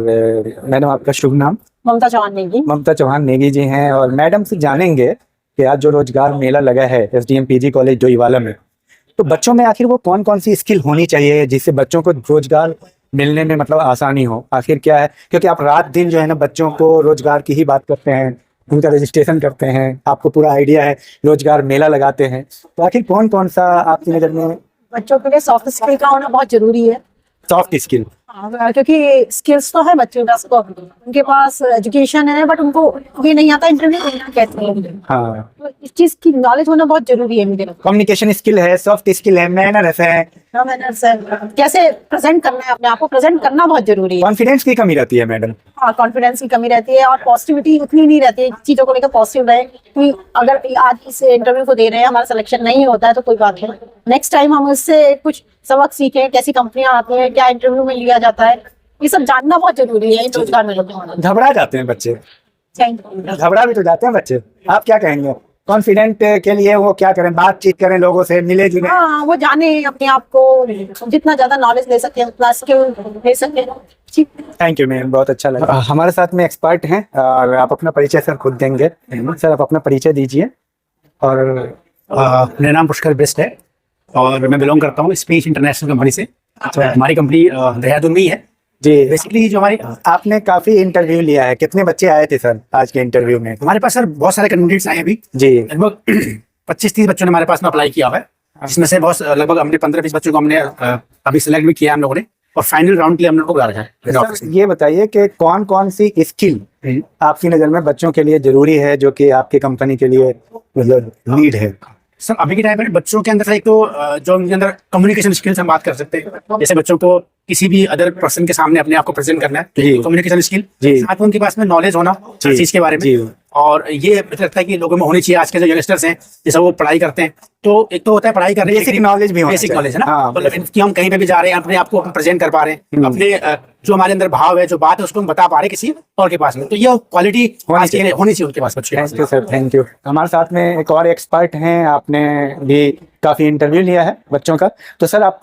Speaker 1: मैडम आपका शुभ नाम?
Speaker 6: ममता चौहान नेगी।
Speaker 1: ममता चौहान नेगी जी हैं। और मैडम से जानेंगे कि आज जो रोजगार मेला लगा है एसडीएम पीजी कॉलेज डोईवाला में, तो बच्चों में आखिर वो कौन कौन सी स्किल होनी चाहिए जिससे बच्चों को रोजगार मिलने में मतलब आसानी हो, आखिर क्या है? क्योंकि आप रात दिन जो है ना बच्चों को रोजगार की ही बात करते हैं, उनका रजिस्ट्रेशन करते हैं, आपको पूरा आइडिया है, रोजगार मेला लगाते हैं, तो आखिर कौन कौन सा आपकी नज़र में?
Speaker 6: बच्चों के लिए सॉफ्ट स्किल का होना बहुत जरूरी है।
Speaker 1: सॉफ्ट स्किल,
Speaker 6: क्योंकि स्किल्स तो है बच्चों के पास, उनके पास एजुकेशन है बट उनको ये नहीं आता इंटरव्यू देना कैसे है।
Speaker 1: हाँ,
Speaker 6: तो इस चीज की नॉलेज होना बहुत जरूरी है मेरे लिए।
Speaker 1: कम्युनिकेशन स्किल है, सॉफ्ट स्किल है, मैनर्स है,
Speaker 6: कैसे प्रेजेंट करना है, अपने आप को प्रेजेंट करना बहुत जरूरी है।
Speaker 1: कॉन्फिडेंस की कमी रहती है मैडम।
Speaker 6: हाँ, कॉन्फिडेंस की कमी रहती है और पॉजिटिविटी उतनी नहीं रहती है, चीजों को लेकर पॉजिटिव रहे कि अगर आज इस इंटरव्यू को दे रहे हैं, हमारा सिलेक्शन नहीं होता है तो कोई बात नहीं, नेक्स्ट टाइम हम उससे कुछ सबक सीखें, कैसी कंपनियां आती हैं, क्या इंटरव्यू में लिया जाता है, ये सब जानना बहुत जरूरी है रोजगार में।
Speaker 1: घबरा जाते हैं बच्चे, घबरा भी तो जाते हैं बच्चे, आप क्या कहेंगे? कॉन्फिडेंट के लिए वो क्या करें, बातचीत करें, लोगों से मिले जुले?
Speaker 6: हाँ, वो जाने अपने आप को, जितना ज्यादा नॉलेज ले सके उतना स्किल ले सके।
Speaker 1: थैंक यू मैम, बहुत अच्छा लगा। हमारे साथ में एक्सपर्ट हैं और आप अपना परिचय सर खुद देंगे। सर आप अपना परिचय दीजिए। और
Speaker 7: मेरा नाम पुष्कर बिस्ट है और मैं बिलोंग करता हूँ स्पेस इंटरनेशनल कंपनी से। हमारी कंपनी देहरादून में ही है
Speaker 1: जी।
Speaker 7: बेसिकली जो हमारी,
Speaker 1: आपने काफी इंटरव्यू लिया है, कितने बच्चे आए थे सर आज के इंटरव्यू में?
Speaker 7: हमारे पास सर बहुत सारे कैंडिडेट्स आए हैं अभी
Speaker 1: जी।
Speaker 7: लगभग 25-30 बच्चों ने हमारे पास में अप्लाई किया हुआ है, जिसमें से बहुत लगभग हमने 15-20 बच्चों को हमने अभी सिलेक्ट भी किया हम लोगों ने, और फाइनल राउंड के लिए हम लोग को बुला रखा है।
Speaker 1: सर ये बताइए कि कौन कौन सी स्किल आपकी नज़र में बच्चों के लिए जरूरी है जो कि आपकी कंपनी के लिए मतलब नीड है?
Speaker 7: सर अभी के टाइम में बच्चों के अंदर एक तो जो उनके अंदर कम्युनिकेशन स्किल्स हम बात कर सकते हैं, जैसे बच्चों को किसी भी अदर पर्सन के सामने अपने आप को प्रेजेंट करना है, तो कम्युनिकेशन स्किल, साथ में उनके पास में नॉलेज होना हर चीज के बारे में। और ये मुझे लगता है कि लोगों में होनी चाहिए। आज के जो यंगस्टर्स हैं जैसे वो पढ़ाई करते हैं, तो एक तो होता है पढ़ाई कर रहे हैं,
Speaker 1: बेसिक नॉलेज भी,
Speaker 7: बेसिक नॉलेज है ना, मतलब कि हम कहीं पे भी जा रहे हैं अपने आप को प्रेजेंट कर पा रहे हैं, अपने जो हमारे अंदर भाव है, जो बात है उसको हम बता पा रहे हैं किसी और के पास में, तो ये क्वालिटी होनी चाहिए उनके पास बच्चों के पास।
Speaker 1: Thank you sir, thank you. हमारे साथ में एक और एक्सपर्ट हैं, आपने भी काफी इंटरव्यू लिया है बच्चों का, तो सर आप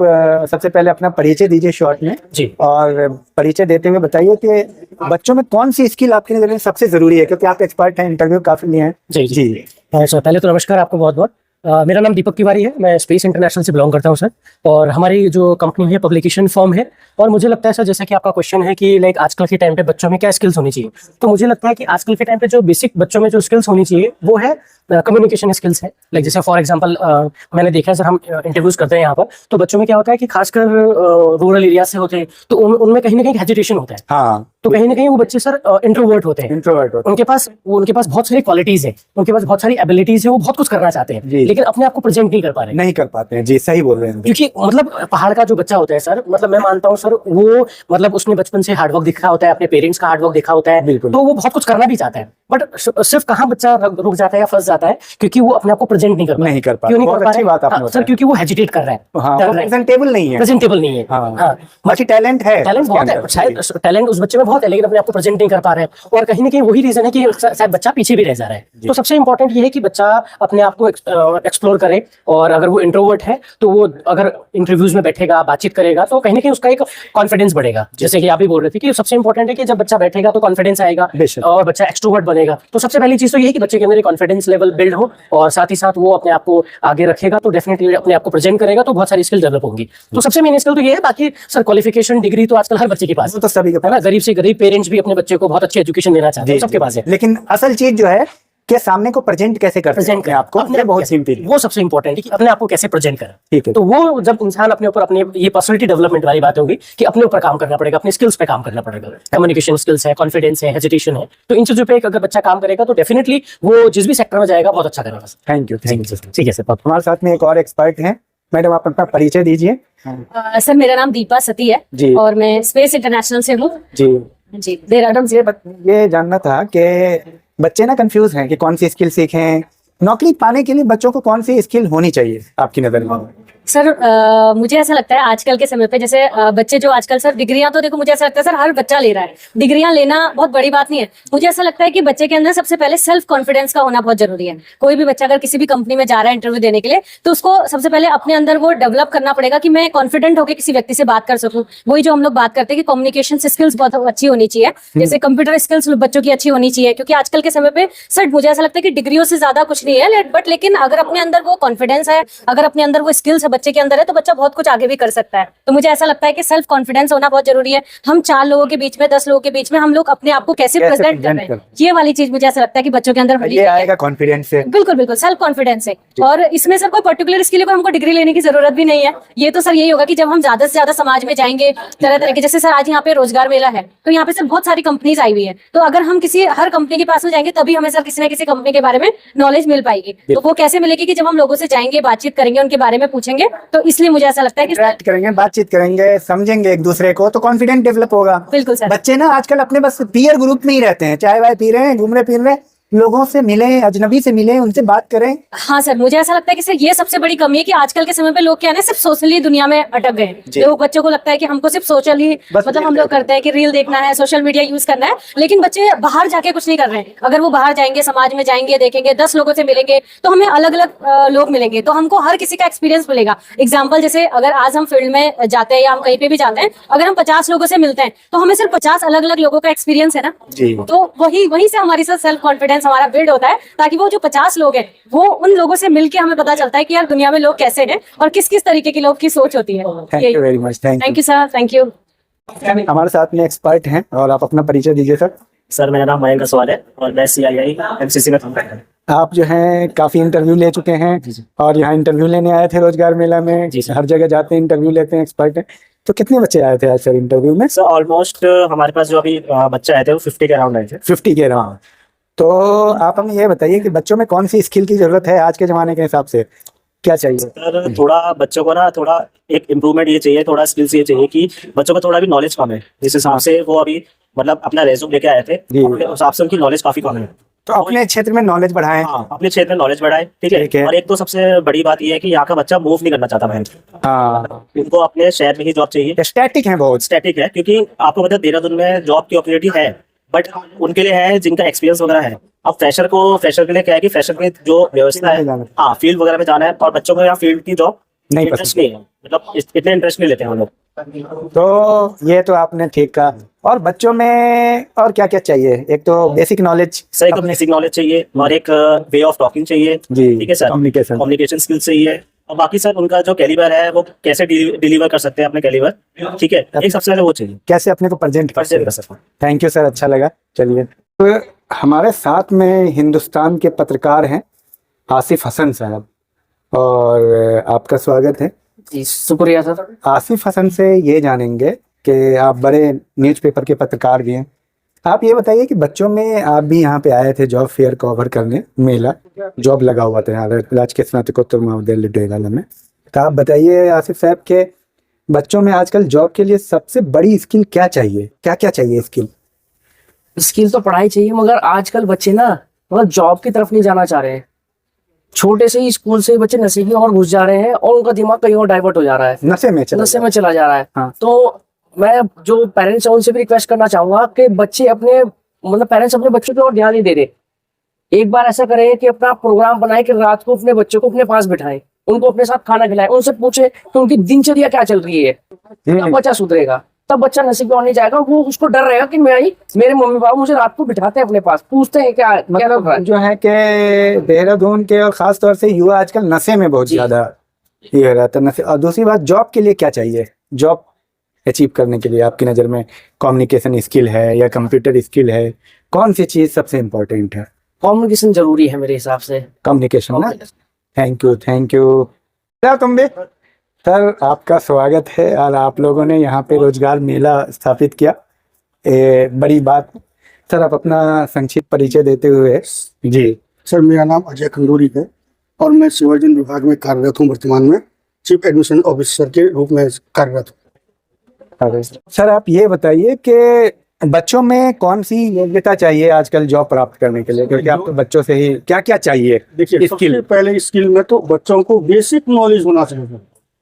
Speaker 1: सबसे पहले अपना परिचय दीजिए शॉर्ट में
Speaker 7: जी।
Speaker 1: और परिचय देते हुए बताइए कि बच्चों में कौन सी स्किल आपकी नजर में सबसे जरूरी है, क्योंकि आप एक्सपर्ट हैं, इंटरव्यू काफी लिए हैं।
Speaker 10: जी जी, सर पहले तो नमस्कार आपको बहुत बहुत। मेरा नाम दीपक तिवारी है, मैं स्पेस इंटरनेशनल से बिलोंग करता हूं सर, और हमारी जो कंपनी है पब्लिकेशन फर्म है। और मुझे लगता है सर, जैसा कि आपका क्वेश्चन है कि लाइक आजकल के टाइम पे बच्चों में क्या स्किल्स होनी चाहिए, तो मुझे लगता है कि आजकल के टाइम पे जो बेसिक बच्चों में जो स्किल्स होनी चाहिए वो है कम्युनिकेशन स्किल्स है। लाइक जैसे फॉर एग्जांपल मैंने देखा है सर, हम इंटरव्यूज करते हैं यहाँ पर, तो बच्चों में क्या होता है कि खासकर रूरल एरिया से होते हैं, तो उनमें कहीं ना कहीं हेजिटेशन होता है।
Speaker 1: हाँ,
Speaker 10: तो कहीं ना कहीं वो बच्चे सर इंट्रोवर्ट होते हैं, उनके पास बहुत सारी क्वालिटीज है, उनके पास बहुत सारी एबिलिटीज है, वो बहुत कुछ करना चाहते हैं लेकिन अपने आप को प्रेजेंट नहीं कर पाते हैं।
Speaker 1: जी, सही बोल रहे हैं।
Speaker 10: क्योंकि मतलब पहाड़ का जो बच्चा होता है सर, मतलब मैं मानता हूँ सर, वो मतलब उसने बचपन से हार्डवर्क देखा होता है, अपने पेरेंट्स का हार्डवर्क देखा होता है, तो वो बहुत कुछ करना भी चाहता है, बट सिर्फ कहाँ बच्चा रुक जाता है या फंस जाता है, क्योंकि वो अपने आप को प्रेजेंट नहीं कर पाता। क्यों नहीं कर पा रहा है सर? क्योंकि वो हेजिटेट कर रहा है,
Speaker 1: प्रेजेंटेबल नहीं है। बाकी टैलेंट है, टैलेंट बहुत है, शायद टैलेंट उस बच्चे में बहुत है, लेकिन अपने आप को प्रेजेंट नहीं कर पा रहे हैं, और कहीं ना कहीं वही रीजन है कि शायद बच्चा पीछे भी रह जा रहा है। तो सबसे इंपॉर्टेंट ये है कि बच्चा अपने आप को एक्सप्लोर करे, और अगर वो इंट्रोवर्ट है तो वो अगर इंटरव्यूज में बैठेगा, बातचीत करेगा, तो कहीं ना कहीं उसका एक कॉन्फिडेंस बढ़ेगा। जैसे कि आप भी बोल रहे थे कि सबसे इंपॉर्टेंट है कि जब बच्चा बैठेगा तो कॉन्फिडेंस आएगा और बच्चा एक्सट्रोवर्ट बनेगा। तो सबसे पहली चीज तो ये है कि बच्चे के अंदर कॉन्फिडेंस लेवल बिल्ड हो, और साथ ही साथ वो अपने आप को आगे रखेगा, तो डेफिनेटली अपने आप को प्रेजेंट करेगा, तो बहुत सारी स्किल डेवलप होंगी। तो सबसे मेन स्किल तो ये है। बाकी सर क्वालिफिकेशन डिग्री तो आजकल हर बच्चे के पास, तो सभी के पास, गरीब से
Speaker 10: कभी पेरेंट्स भी अपने बच्चे को बहुत अच्छी एजुकेशन देना चाहते हैं, सबके पास है।
Speaker 1: लेकिन असल चीज जो है कि सामने को प्रेजेंट कैसे करते हैं
Speaker 10: प्रेजेंट
Speaker 1: अपने आपको,
Speaker 10: अपने
Speaker 1: ये बहुत कीमती है।
Speaker 10: वो सबसे इंपॉर्टेंट है कि अपने आप को कैसे प्रेजेंट करें।
Speaker 1: ठीक है।
Speaker 10: तो वो जब इंसान अपने ऊपर, अपने ये पर्सनैलिटी डेवलपमेंट वाली बात होगी कि अपने ऊपर काम करना पड़ेगा, अपने स्किल्स पे काम करना पड़ेगा। कम्युनिकेशन स्किल्स है, कॉन्फिडेंस है, हेजिटेशन है, तो इन चीजों पे अगर बच्चा काम करेगा तो डेफिनेटली वो जिस भी सेक्टर में जाएगा बहुत अच्छा करेगा।
Speaker 1: थैंक यू
Speaker 10: ठीक है सर।
Speaker 1: हमारे साथ में एक और एक्सपर्ट हैं, मैडम आप अपना परिचय दीजिए।
Speaker 11: सर मेरा नाम दीपा सती है
Speaker 1: जी।
Speaker 11: और मैं स्पेस इंटरनेशनल से हूँ
Speaker 1: जी
Speaker 11: जी देहरादून से।
Speaker 1: ये जानना था कि बच्चे ना कंफ्यूज हैं कि कौन सी स्किल सीखें, नौकरी पाने के लिए बच्चों को कौन सी स्किल होनी चाहिए आपकी नजर में?
Speaker 11: सर मुझे ऐसा लगता है आजकल के समय पे जैसे बच्चे जो आजकल सर डिग्रियां, तो देखो मुझे ऐसा लगता है सर हर बच्चा ले रहा है, डिग्रियां लेना बहुत बड़ी बात नहीं है। मुझे ऐसा लगता है कि बच्चे के अंदर सबसे पहले सेल्फ कॉन्फिडेंस का होना बहुत जरूरी है। कोई भी बच्चा अगर किसी भी कंपनी में जा रहा है इंटरव्यू देने के लिए, तो उसको सबसे पहले अपने अंदर वो डेवलप करना पड़ेगा कि मैं कॉन्फिडेंट होकर किसी व्यक्ति से बात कर सकूं। वही जो हम लोग बात करते हैं कि कम्युनिकेशन स्किल्स बहुत अच्छी होनी चाहिए, जैसे कंप्यूटर स्किल्स बच्चों की अच्छी होनी चाहिए, क्योंकि आजकल के समय पे सर मुझे ऐसा लगता है कि डिग्रियों से ज्यादा कुछ नहीं है, बट लेकिन अगर अपने अंदर वो कॉन्फिडेंस है, अगर अपने अंदर वो स्किल्स है बच्चे के अंदर है, तो बच्चा बहुत कुछ आगे भी कर सकता है। तो मुझे ऐसा लगता है कि सेल्फ कॉन्फिडेंस होना बहुत जरूरी है। हम 4 लोगों के बीच में, 10 लोगों के बीच में हम लोग अपने आप को कैसे प्रेजेंट कर रहे हैं, ये वाली चीज मुझे ऐसा लगता है कि बच्चों के अंदर होनी
Speaker 1: ये
Speaker 11: चाहिए।
Speaker 1: आएगा कॉन्फिडेंस से।
Speaker 11: बिल्कुल बिल्कुल सेल्फ कॉन्फिडेंस है। और इसमें सर कोई पर्टिकुलर इसके लिए हमको डिग्री लेने की जरूरत भी नहीं है। ये तो सर यही होगा कि जब हम ज्यादा से ज्यादा समाज में जाएंगे, तरह तरह के, जैसे सर आज यहाँ पे रोजगार मेला है, तो यहाँ पे सर बहुत सारी कंपनीज आई हुई है, तो अगर हम किसी हर कंपनी के पास में जाएंगे तभी हमें सर किसी न किसी कंपनी के बारे में नॉलेज मिल पाएगी। तो वो कैसे मिलेगी कि जब हम लोगों से जाएंगे, बातचीत करेंगे, उनके बारे में पूछेंगे। तो इसलिए मुझे ऐसा लगता है कि
Speaker 1: इंटरेक्ट करेंगे, बातचीत करेंगे, समझेंगे एक दूसरे को, तो कॉन्फिडेंस डेवलप होगा।
Speaker 11: बिल्कुल सर।
Speaker 1: बच्चे ना आजकल अपने बस पीयर ग्रुप में ही रहते हैं, चाय वाय पी रहे हैं, घूम रहे फिर रहे, लोगों से मिले, अजनबी से मिले, उनसे बात करें।
Speaker 11: हाँ सर, मुझे ऐसा लगता है कि सर ये सबसे बड़ी कमी है कि आजकल के समय पे लोग क्या है ना, सिर्फ सोशली दुनिया में अटक गए हैं। लोग बच्चों को लगता है कि हमको सिर्फ सोशली, मतलब हम लोग करते हैं कि रील देखना है, सोशल मीडिया यूज करना है, लेकिन बच्चे बाहर जाके कुछ नहीं कर रहे हैं। अगर वो बाहर जाएंगे, समाज में जाएंगे, देखेंगे, 10 लोगों से मिलेंगे, तो हमें अलग अलग लोग मिलेंगे, तो हमको हर किसी का एक्सपीरियंस मिलेगा। एग्जाम्पल जैसे अगर आज हम फील्ड में जाते हैं या हम कहीं पे भी जाते हैं, अगर हम 50 लोगों से मिलते हैं, तो हमें सिर्फ 50 अलग अलग लोगों का एक्सपीरियंस है ना, तो वही से हमारी सेल्फ कॉन्फिडेंस हमारा बिल्ड होता है, ताकि वो जो 50 लोग हैं वो उन लोगों से मिलके हमें पता चलता है कि यार दुनिया में लोग कैसे हैं और किस किस तरीके के लोग की सोच होती है।
Speaker 1: Thank you very much.
Speaker 11: Thank you sir. Thank you.
Speaker 1: हमारे साथ में एक्सपर्ट हैं और आप अपना परिचय दीजिए सर।
Speaker 10: सर मेरा नाम मयंक असवाल है और मैं CII MCC में काम करता हूँ।
Speaker 1: आप जो हैं काफी इंटरव्यू ले चुके हैं और यहाँ इंटरव्यू लेने आए थे रोजगार मेला में। हर जगह जाते हैं, इंटरव्यू लेते हैं, एक्सपर्ट हैं। तो कितने बच्चे आए थे आज सर इंटरव्यू में?
Speaker 10: सर ऑलमोस्ट हमारे पास जो अभी बच्चे आए थे वो 50 के अराउंड आए थे।
Speaker 1: 50 के अराउंड। तो आप हमें ये बताइए कि बच्चों में कौन सी स्किल की जरूरत है आज के जमाने के हिसाब से, क्या चाहिए?
Speaker 10: सर थोड़ा बच्चों को ना थोड़ा एक इम्प्रूवमेंट ये चाहिए, थोड़ा स्किल्स ये चाहिए कि बच्चों को थोड़ा भी नॉलेज कम है। जिस हिसाब से वो अभी मतलब अपना रेज्यूम लेके आए थे, उस हिसाब से उनकी नॉलेज काफी कम है।
Speaker 1: तो अपने क्षेत्र में नॉलेज बढ़ाएं।
Speaker 10: हाँ, अपने क्षेत्र में नॉलेज बढ़ाए, ठीक है। और एक तो सबसे बड़ी बात ये है कि यहाँ का बच्चा मूव नहीं करना चाहता बहन।
Speaker 1: हाँ,
Speaker 10: उनको अपने शहर में ही जॉब चाहिए।
Speaker 1: स्टैटिक है, बहुत
Speaker 10: स्टैटिक है, क्योंकि आपको पता है देहरादून में जॉब की अपॉर्चुनिटी है, बट उनके लिए है जिनका एक्सपीरियंस वगैरह है। अब फ्रेशर के लिए क्या है कि फ्रेशर की जो व्यवस्था है, हाँ फील्ड वगैरह में जाना है, और बच्चों को यहाँ फील्ड की जॉब
Speaker 1: नहीं
Speaker 10: इंटरेस्ट नहीं है, मतलब इतने इंटरेस्ट नहीं लेते हैं हम लोग।
Speaker 1: तो ये तो आपने ठीक कहा। और बच्चों में और क्या क्या चाहिए? एक तो बेसिक नॉलेज,
Speaker 10: सर एक बेसिक नॉलेज चाहिए और एक वे ऑफ टॉकिंग चाहिए, ठीक है सर। कम्युनिकेशन स्किल्स चाहिए, और बाकी सर उनका जो कैलिबर है वो कैसे डिलीवर कर सकते हैं अपने कैलिबर, ठीक है, एक सबसे पहले वो चाहिए,
Speaker 1: कैसे अपने को प्रेजेंट कर
Speaker 10: सकते हैं।
Speaker 1: थैंक यू सर, अच्छा लगा। चलिए, तो हमारे साथ में हिंदुस्तान के पत्रकार हैं आसिफ हसन साहब, और आपका स्वागत है।
Speaker 10: जी शुक्रिया सर।
Speaker 1: आसिफ हसन से ये जानेंगे कि आप बड़े न्यूज़पेपर के पत्रकार भी हैं। आप ये बताइए कि बच्चों में, आप भी यहाँ पे आए थे जॉब फेयर कवर करने, मेला जॉब लगा हुआ था यहाँ राजकीय स्नातकोत्तर महाविद्यालय डोईवाला में। तो आप बताइए आसिफ साहब के बच्चों में आजकल जॉब के लिए सबसे बड़ी स्किल क्या चाहिए, क्या क्या चाहिए स्किल?
Speaker 12: स्किल तो पढ़ाई चाहिए, मगर आजकल बच्चे ना मतलब जॉब की तरफ नहीं जाना चाह रहे हैं। छोटे से ही स्कूल से ही बच्चे नशे की ओर घुस जा रहे हैं और उनका दिमाग कहीं और डाइवर्ट हो जा रहा है, नशे में चला जा रहा है।
Speaker 1: हाँ।
Speaker 12: तो मैं जो पेरेंट्स हैं उनसे भी रिक्वेस्ट करना चाहूंगा कि बच्चे अपने मतलब पेरेंट्स अपने बच्चों की ओर ध्यान नहीं दे रहे। एक बार ऐसा करें कि अपना प्रोग्राम बनाए कि रात को अपने बच्चों को अपने पास बिठाएं, उनको अपने साथ खाना खिलाएं, उनसे पूछे कि उनकी दिनचर्या क्या चल रही है, तब बच्चा सुधरेगा। तब बच्चा नशे की ओर नहीं जाएगा। वो उसको डर रहेगा कि मेरे मम्मी पापा मुझे रात को बिठाते हैं अपने पास, पूछते हैं क्या
Speaker 1: मतलब जो है कि देहरादून के और खास तौर से युवा आजकल नशे में बहुत ज्यादा ये रहता है, नशे। और दूसरी बात, जॉब के लिए क्या चाहिए? जॉब अचीव करने के लिए आपकी नज़र में कम्युनिकेशन स्किल है या कंप्यूटर स्किल है, कौन सी चीज़ सबसे इम्पोर्टेंट है?
Speaker 12: कम्युनिकेशन जरूरी है मेरे हिसाब से।
Speaker 1: कम्युनिकेशन ना। Thank you, thank you. क्या तुम भी सर, आपका स्वागत है और आप लोगों ने यहाँ पे रोजगार मेला स्थापित किया, बड़ी बात। सर आप अपना संक्षिप्त परिचय देते हुए। जी
Speaker 2: सर, मेरा नाम अजय खंडूरी है और मैं सिविल विभाग में कार्यरत हूँ। वर्तमान में चीफ एडमिशन ऑफिसर के रूप में कार्यरत हूँ।
Speaker 1: सर आप ये बताइए कि बच्चों में कौन सी योग्यता चाहिए आजकल जॉब प्राप्त करने के लिए, क्योंकि आप तो बच्चों से ही क्या क्या चाहिए?
Speaker 2: देखिए, सबसे पहले स्किल में तो बच्चों को बेसिक नॉलेज होना चाहिए।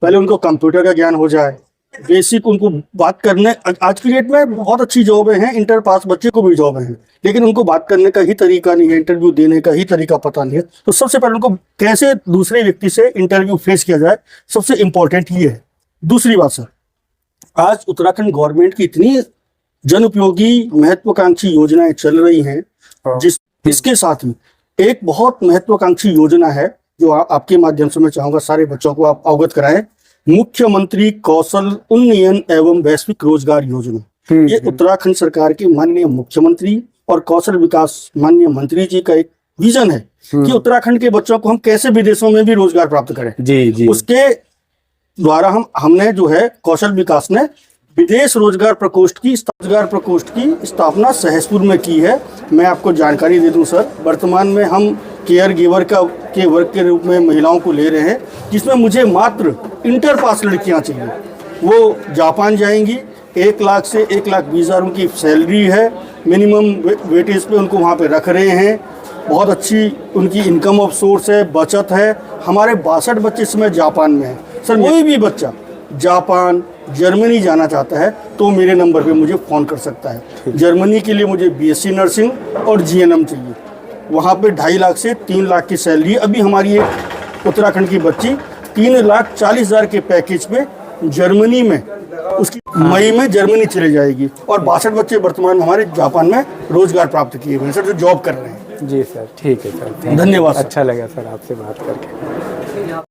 Speaker 2: पहले उनको कंप्यूटर का ज्ञान हो जाए, बेसिक उनको बात करने। आज की डेट में बहुत अच्छी जॉबें हैं, इंटर पास बच्चे को भी जॉब हैं, लेकिन उनको बात करने का ही तरीका नहीं है, इंटरव्यू देने का ही तरीका पता नहीं है। तो सबसे पहले उनको कैसे दूसरे व्यक्ति से इंटरव्यू फेस किया जाए, सबसे इम्पोर्टेंट ये है। दूसरी बात सर, आज उत्तराखंड गवर्नमेंट की इतनी जन उपयोगी महत्वाकांक्षी योजनाएं चल रही हैं, इसके साथ ही एक बहुत महत्वाकांक्षी योजना है जो आपके माध्यम से मैं चाहूंगा सारे बच्चों को आप अवगत कराएं। मुख्यमंत्री कौशल उन्नयन एवं वैश्विक रोजगार योजना। ये उत्तराखंड सरकार के माननीय मुख्यमंत्री और कौशल विकास माननीय मंत्री जी का एक विजन है कि उत्तराखंड के बच्चों को हम कैसे विदेशों में भी रोजगार प्राप्त करें। जी। उसके द्वारा हमने जो है कौशल विकास ने विदेश रोजगार प्रकोष्ठ की स्थापना सहसपुर में की है। मैं आपको जानकारी दे दूं सर, वर्तमान में हम केयर गिवर के वर्क के रूप में महिलाओं को ले रहे हैं, जिसमें मुझे मात्र इंटर पास लड़कियां चाहिए। वो जापान जाएंगी, 1 लाख से 1,20,000 उनकी सैलरी है, मिनिमम वेटेज पे उनको वहाँ पे रख रहे हैं। बहुत अच्छी उनकी इनकम ऑफ सोर्स है, बचत है। हमारे 62 बच्चे इस समय जापान में हैं सर। कोई भी बच्चा जापान जर्मनी जाना चाहता है तो मेरे नंबर पे मुझे फ़ोन कर सकता है। जर्मनी के लिए मुझे बीएससी नर्सिंग और जीएनएम चाहिए। वहाँ पे 2.5 लाख से 3 लाख की सैलरी। अभी हमारी एक उत्तराखंड की बच्ची 3,40,000 के पैकेज पे जर्मनी में उसकी मई में जर्मनी चले जाएगी। और 62 बच्चे वर्तमान में हमारे जापान में रोजगार प्राप्त किए हुए हैं सर, जो जॉब कर रहे हैं।
Speaker 1: जी सर, ठीक है सर,
Speaker 2: धन्यवाद।
Speaker 1: अच्छा लगा सर आपसे बात करके।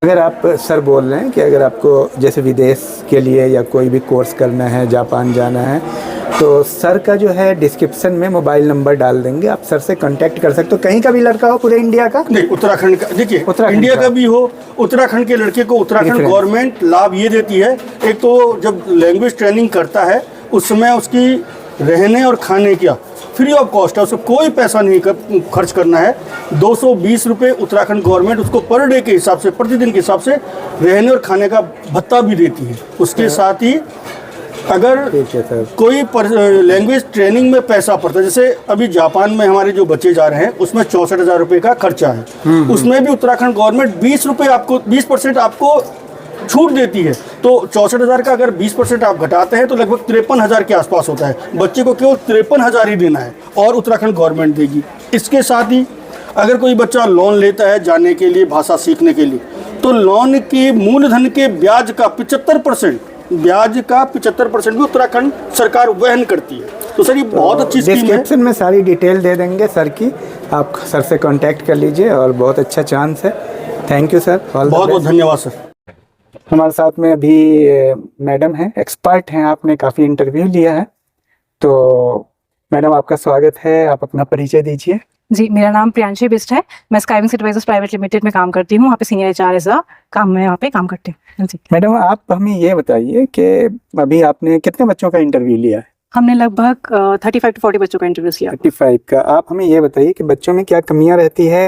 Speaker 1: अगर आप सर बोल रहे हैं कि अगर आपको जैसे विदेश के लिए या कोई भी कोर्स करना है, जापान जाना है, तो सर का जो है डिस्क्रिप्शन में मोबाइल नंबर डाल देंगे, आप सर से कांटेक्ट कर सकते हो। कहीं का भी लड़का हो, पूरे इंडिया का
Speaker 2: नहीं, उत्तराखंड का। देखिए, इंडिया का भी हो, उत्तराखंड के लड़के को उत्तराखंड गवर्नमेंट लाभ ये देती है। एक तो जब लैंग्वेज ट्रेनिंग करता है उस समय उसकी रहने और खाने का फ्री ऑफ कॉस्ट है, उसको कोई पैसा नहीं खर्च करना है। 220 रुपये उत्तराखंड गवर्नमेंट उसको पर डे के हिसाब से, प्रतिदिन के हिसाब से रहने और खाने का भत्ता भी देती है। उसके साथ ही अगर कोई लैंग्वेज ट्रेनिंग में पैसा पड़ता है, जैसे अभी जापान में हमारे जो बच्चे जा रहे हैं उसमें 64,000 रुपये का खर्चा है। उसमें भी उत्तराखंड गवर्नमेंट 20% आपको छूट देती है। तो 64,000 का अगर 20% आप घटाते हैं तो लगभग 53,000 के आसपास होता है। बच्चे को केवल 53,000 ही देना है और उत्तराखंड गवर्नमेंट देगी। इसके साथ ही अगर कोई बच्चा लोन लेता है जाने के लिए, भाषा सीखने के लिए, तो लोन के मूलधन के ब्याज का 75% भी उत्तराखंड सरकार वहन करती है। तो सर ये बहुत अच्छी स्कीम है।
Speaker 1: डिस्क्रिप्शन में सारी डिटेल दे देंगे सर की, आप सर से कांटेक्ट कर लीजिए और बहुत अच्छा चांस है। थैंक यू सर,
Speaker 2: बहुत बहुत धन्यवाद सर।
Speaker 1: हमारे साथ में अभी मैडम हैं, एक्सपर्ट हैं, आपने काफ़ी इंटरव्यू लिया है, तो मैडम आपका स्वागत है। आप अपना परिचय दीजिए।
Speaker 13: जी, मेरा नाम प्रियांशी बिस्ट है। मैं स्काईविंग्स एडवाइजर्स प्राइवेट लिमिटेड में काम करती हूँ। वहाँ पे सीनियर एचआर एज काम में यहाँ पे काम करती हूँ। जी
Speaker 1: मैडम, आप हमें ये बताइए कि अभी आपने कितने बच्चों का इंटरव्यू लिया है?
Speaker 13: हमने लगभग 35 to 40 बच्चों का इंटरव्यू किया।
Speaker 1: 35 का। आप हमें ये बताइए कि बच्चों में क्या कमियाँ रहती है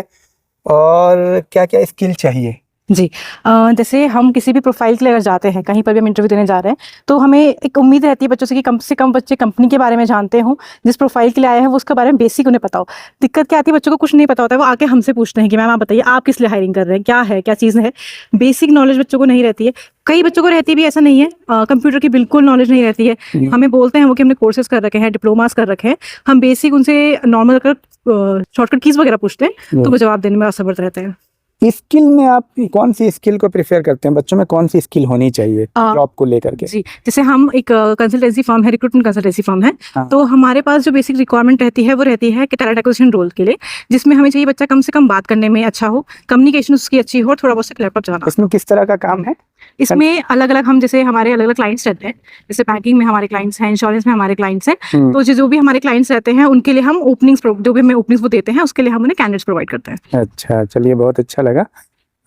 Speaker 1: और क्या क्या स्किल चाहिए?
Speaker 13: जी, जैसे हम किसी भी प्रोफाइल के लिए अगर जाते हैं, कहीं पर भी हम इंटरव्यू देने जा रहे हैं, तो हमें एक उम्मीद रहती है बच्चों से कम बच्चे कंपनी के बारे में जानते हों, जिस प्रोफाइल के लिए आए हैं वो उसके बारे में बेसिक उन्हें पता हो। दिक्कत क्या आती है, बच्चों को कुछ नहीं पता होता है, वो आके हमसे पूछते हैं कि मैम आप बताइए आप किस लिए हायरिंग कर रहे हैं, क्या है, क्या चीज़ है। बेसिक नॉलेज बच्चों को नहीं रहती है। कई बच्चों को रहती भी, ऐसा नहीं है। कंप्यूटर की बिल्कुल नॉलेज नहीं रहती है। हमें बोलते हैं वो कि हमने कोर्सेज कर रखे हैं, डिप्लोमास कर रखे हैं, हम बेसिक उनसे नॉर्मल शॉर्टकट कीज वगैरह पूछते हैं, तो वो जवाब देने में असमर्थ रहते हैं।
Speaker 1: स्किल में आप कौन सी स्किल को प्रेफर करते हैं? बच्चों में कौन सी स्किल होनी चाहिए जॉब को लेकर के?
Speaker 13: जी, जैसे हम एक कंसल्टेंसी फर्म है, रिक्रूटमेंट कंसल्टेंसी फर्म है। हाँ। तो हमारे पास जो बेसिक रिक्वायरमेंट रहती है वो रहती है कि टैलेंट एक्विजिशन रोल के लिए, जिसमें हमें चाहिए बच्चा कम से कम बात करने में अच्छा हो, कम्युनिकेशन उसकी अच्छी हो, थोड़ा बहुत लैपटॉप चलाना।
Speaker 1: इसमें किस तरह का काम है?
Speaker 13: इसमें अलग अलग हम जैसे हमारे अलग अलग क्लाइंट्स रहते हैं, जैसे बैंकिंग में हमारे क्लाइंट्स हैं, इंश्योरेंस में हमारे क्लाइंट्स हैं, तो जो भी हमारे क्लाइंट्स रहते हैं उनके लिए हम ओपनिंग्स जो भी हमें ओपनिंग्स वो देते हैं उसके लिए हम उन्हें कैंडिडेट्स प्रोवाइड करते हैं।
Speaker 1: अच्छा, चलिए बहुत अच्छा लगा।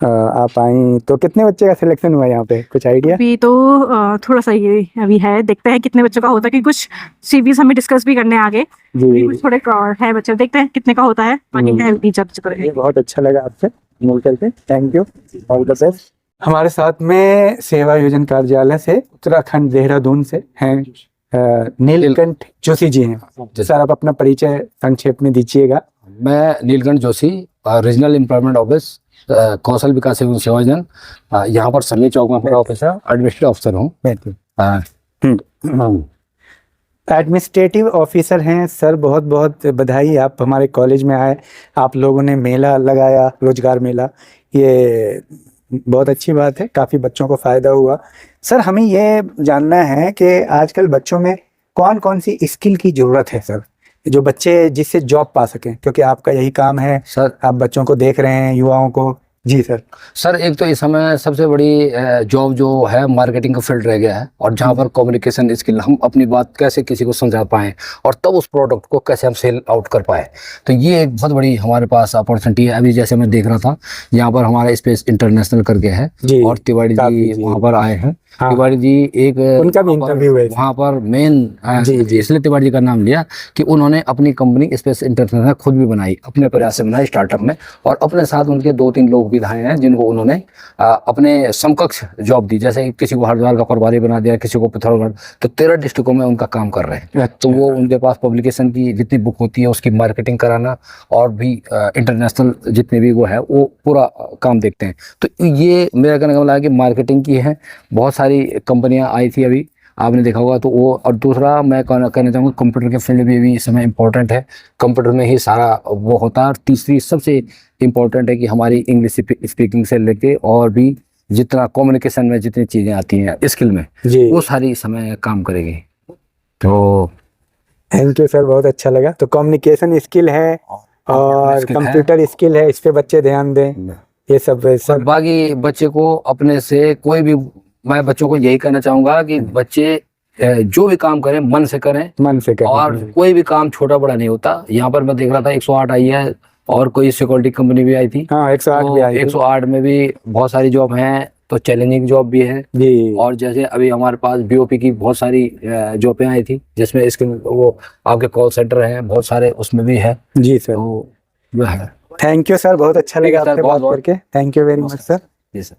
Speaker 1: आप आई तो कितने बच्चे का सिलेक्शन हुआ यहाँ पे, कुछ आइडिया?
Speaker 13: अभी तो थोड़ा सा ये अभी है, देखते हैं कितने बच्चों का होता है, कि कुछ सीवीज हमें डिस्कस भी करने आगे, कुछ थोड़े है बच्चे, देखते हैं कितने का होता है, बाकी है टीचर।
Speaker 1: ये बहुत अच्छा लगा आपसे मिल करके, thank you, all the best. हमारे साथ में सेवा योजन कार्यालय से उत्तराखंड देहरादून से हैं नीलकंठ जोशी जी हैं। सर आप अपना परिचय संक्षेप में दीजिएगा।
Speaker 14: मैं Neelkanth Joshi, regional employment office, कौशल विकास एवं सेवा योजन, यहाँ पर समी चौक में मेरा ऑफिस है, एडमिनिस्ट्रेटिव ऑफिसर हूँ।
Speaker 1: एडमिनिस्ट्रेटिव ऑफिसर हैं सर, बहुत बहुत बधाई, आप हमारे कॉलेज में आए, आप लोगों ने मेला लगाया, रोजगार मेला, ये बहुत अच्छी बात है, काफ़ी बच्चों को फ़ायदा हुआ। सर हमें ये जानना है कि आजकल बच्चों में कौन कौन सी स्किल की ज़रूरत है सर, जो बच्चे जिससे जॉब पा सकें, क्योंकि आपका यही काम है
Speaker 14: सर,
Speaker 1: आप बच्चों को देख रहे हैं, युवाओं को। जी सर।
Speaker 14: एक तो इस समय सबसे बड़ी जॉब जो है मार्केटिंग का फील्ड रह गया है, और जहाँ पर कम्युनिकेशन स्किल, हम अपनी बात कैसे किसी को समझा पाएं और तब उस प्रोडक्ट को कैसे हम सेल आउट कर पाए, तो ये एक बहुत बड़ी हमारे पास अपॉर्चुनिटी है। अभी जैसे मैं देख रहा था यहाँ पर हमारा स्पेस इंटरनेशनल करके है, और तिवारी जी वहाँ पर आए हैं।
Speaker 1: हाँ।
Speaker 14: तिवारी जी एक
Speaker 1: उनका भी इंटरव्यू है
Speaker 14: वहाँ पर मेन, इसलिए तिवारी जी का नाम लिया कि उन्होंने अपनी कंपनी स्पेस इंटरनेशनल खुद भी बनाई, अपने प्रयास से बनाई स्टार्टअप में, और अपने साथ उनके 2-3 लोग भी हैं जिनको उन्होंने अपने समकक्ष जॉब दी, जैसे किसी को हरिद्वार का प्रभारी बना दिया, किसी को पिथौरागढ़, तो 13 डिस्ट्रिक्टों में उनका काम कर रहे हैं। तो वो उनके पास पब्लिकेशन की जितनी बुक होती है उसकी मार्केटिंग कराना, और भी इंटरनेशनल जितने भी वो है वो पूरा काम देखते हैं। तो ये मेरा कहने का मतलब है कि मार्केटिंग की है, बहुत सारी कंपनियां आई थी अभी आपने देखा होगा, तो वो, और दूसरा मैं कहना चाहूँगा कंप्यूटर के फील्ड में भी इस समय इम्पोर्टेंट है, कंप्यूटर में ही सारा वो होता है। और तीसरी सबसे इम्पोर्टेंट है कि हमारी इंग्लिश स्पीकिंग से लेके और भी जितना कम्युनिकेशन में जितनी चीज़ें आती हैं स्किल में, वो सारी इस समय काम करेगी। तो
Speaker 1: थैंक यू सर, बहुत अच्छा लगा। तो कम्युनिकेशन स्किल है और कंप्यूटर स्किल है, इस पे बच्चे ध्यान दें, ये सब सर।
Speaker 14: बाकी बच्चे को अपने से कोई भी, मैं बच्चों को यही कहना चाहूँगा कि बच्चे जो भी काम करें मन से करें, और कोई भी काम छोटा बड़ा नहीं होता। यहाँ पर मैं देख रहा था 108 आई है, और कोई सिक्योरिटी कंपनी भी आई थी।
Speaker 1: हाँ, 108 भी आई।
Speaker 14: 108 में भी बहुत सारी जॉब हैं, तो चैलेंजिंग जॉब भी है जी। और जैसे अभी हमारे पास बीओपी की बहुत सारी जॉबें आई थी, जिसमें इसके वो आपके कॉल सेंटर हैं बहुत सारे, उसमें भी है
Speaker 1: जी सर।
Speaker 14: वो है।
Speaker 1: थैंक यू सर, बहुत अच्छा लगा आपसे बात करके, thank you very much sir.
Speaker 14: जी सर।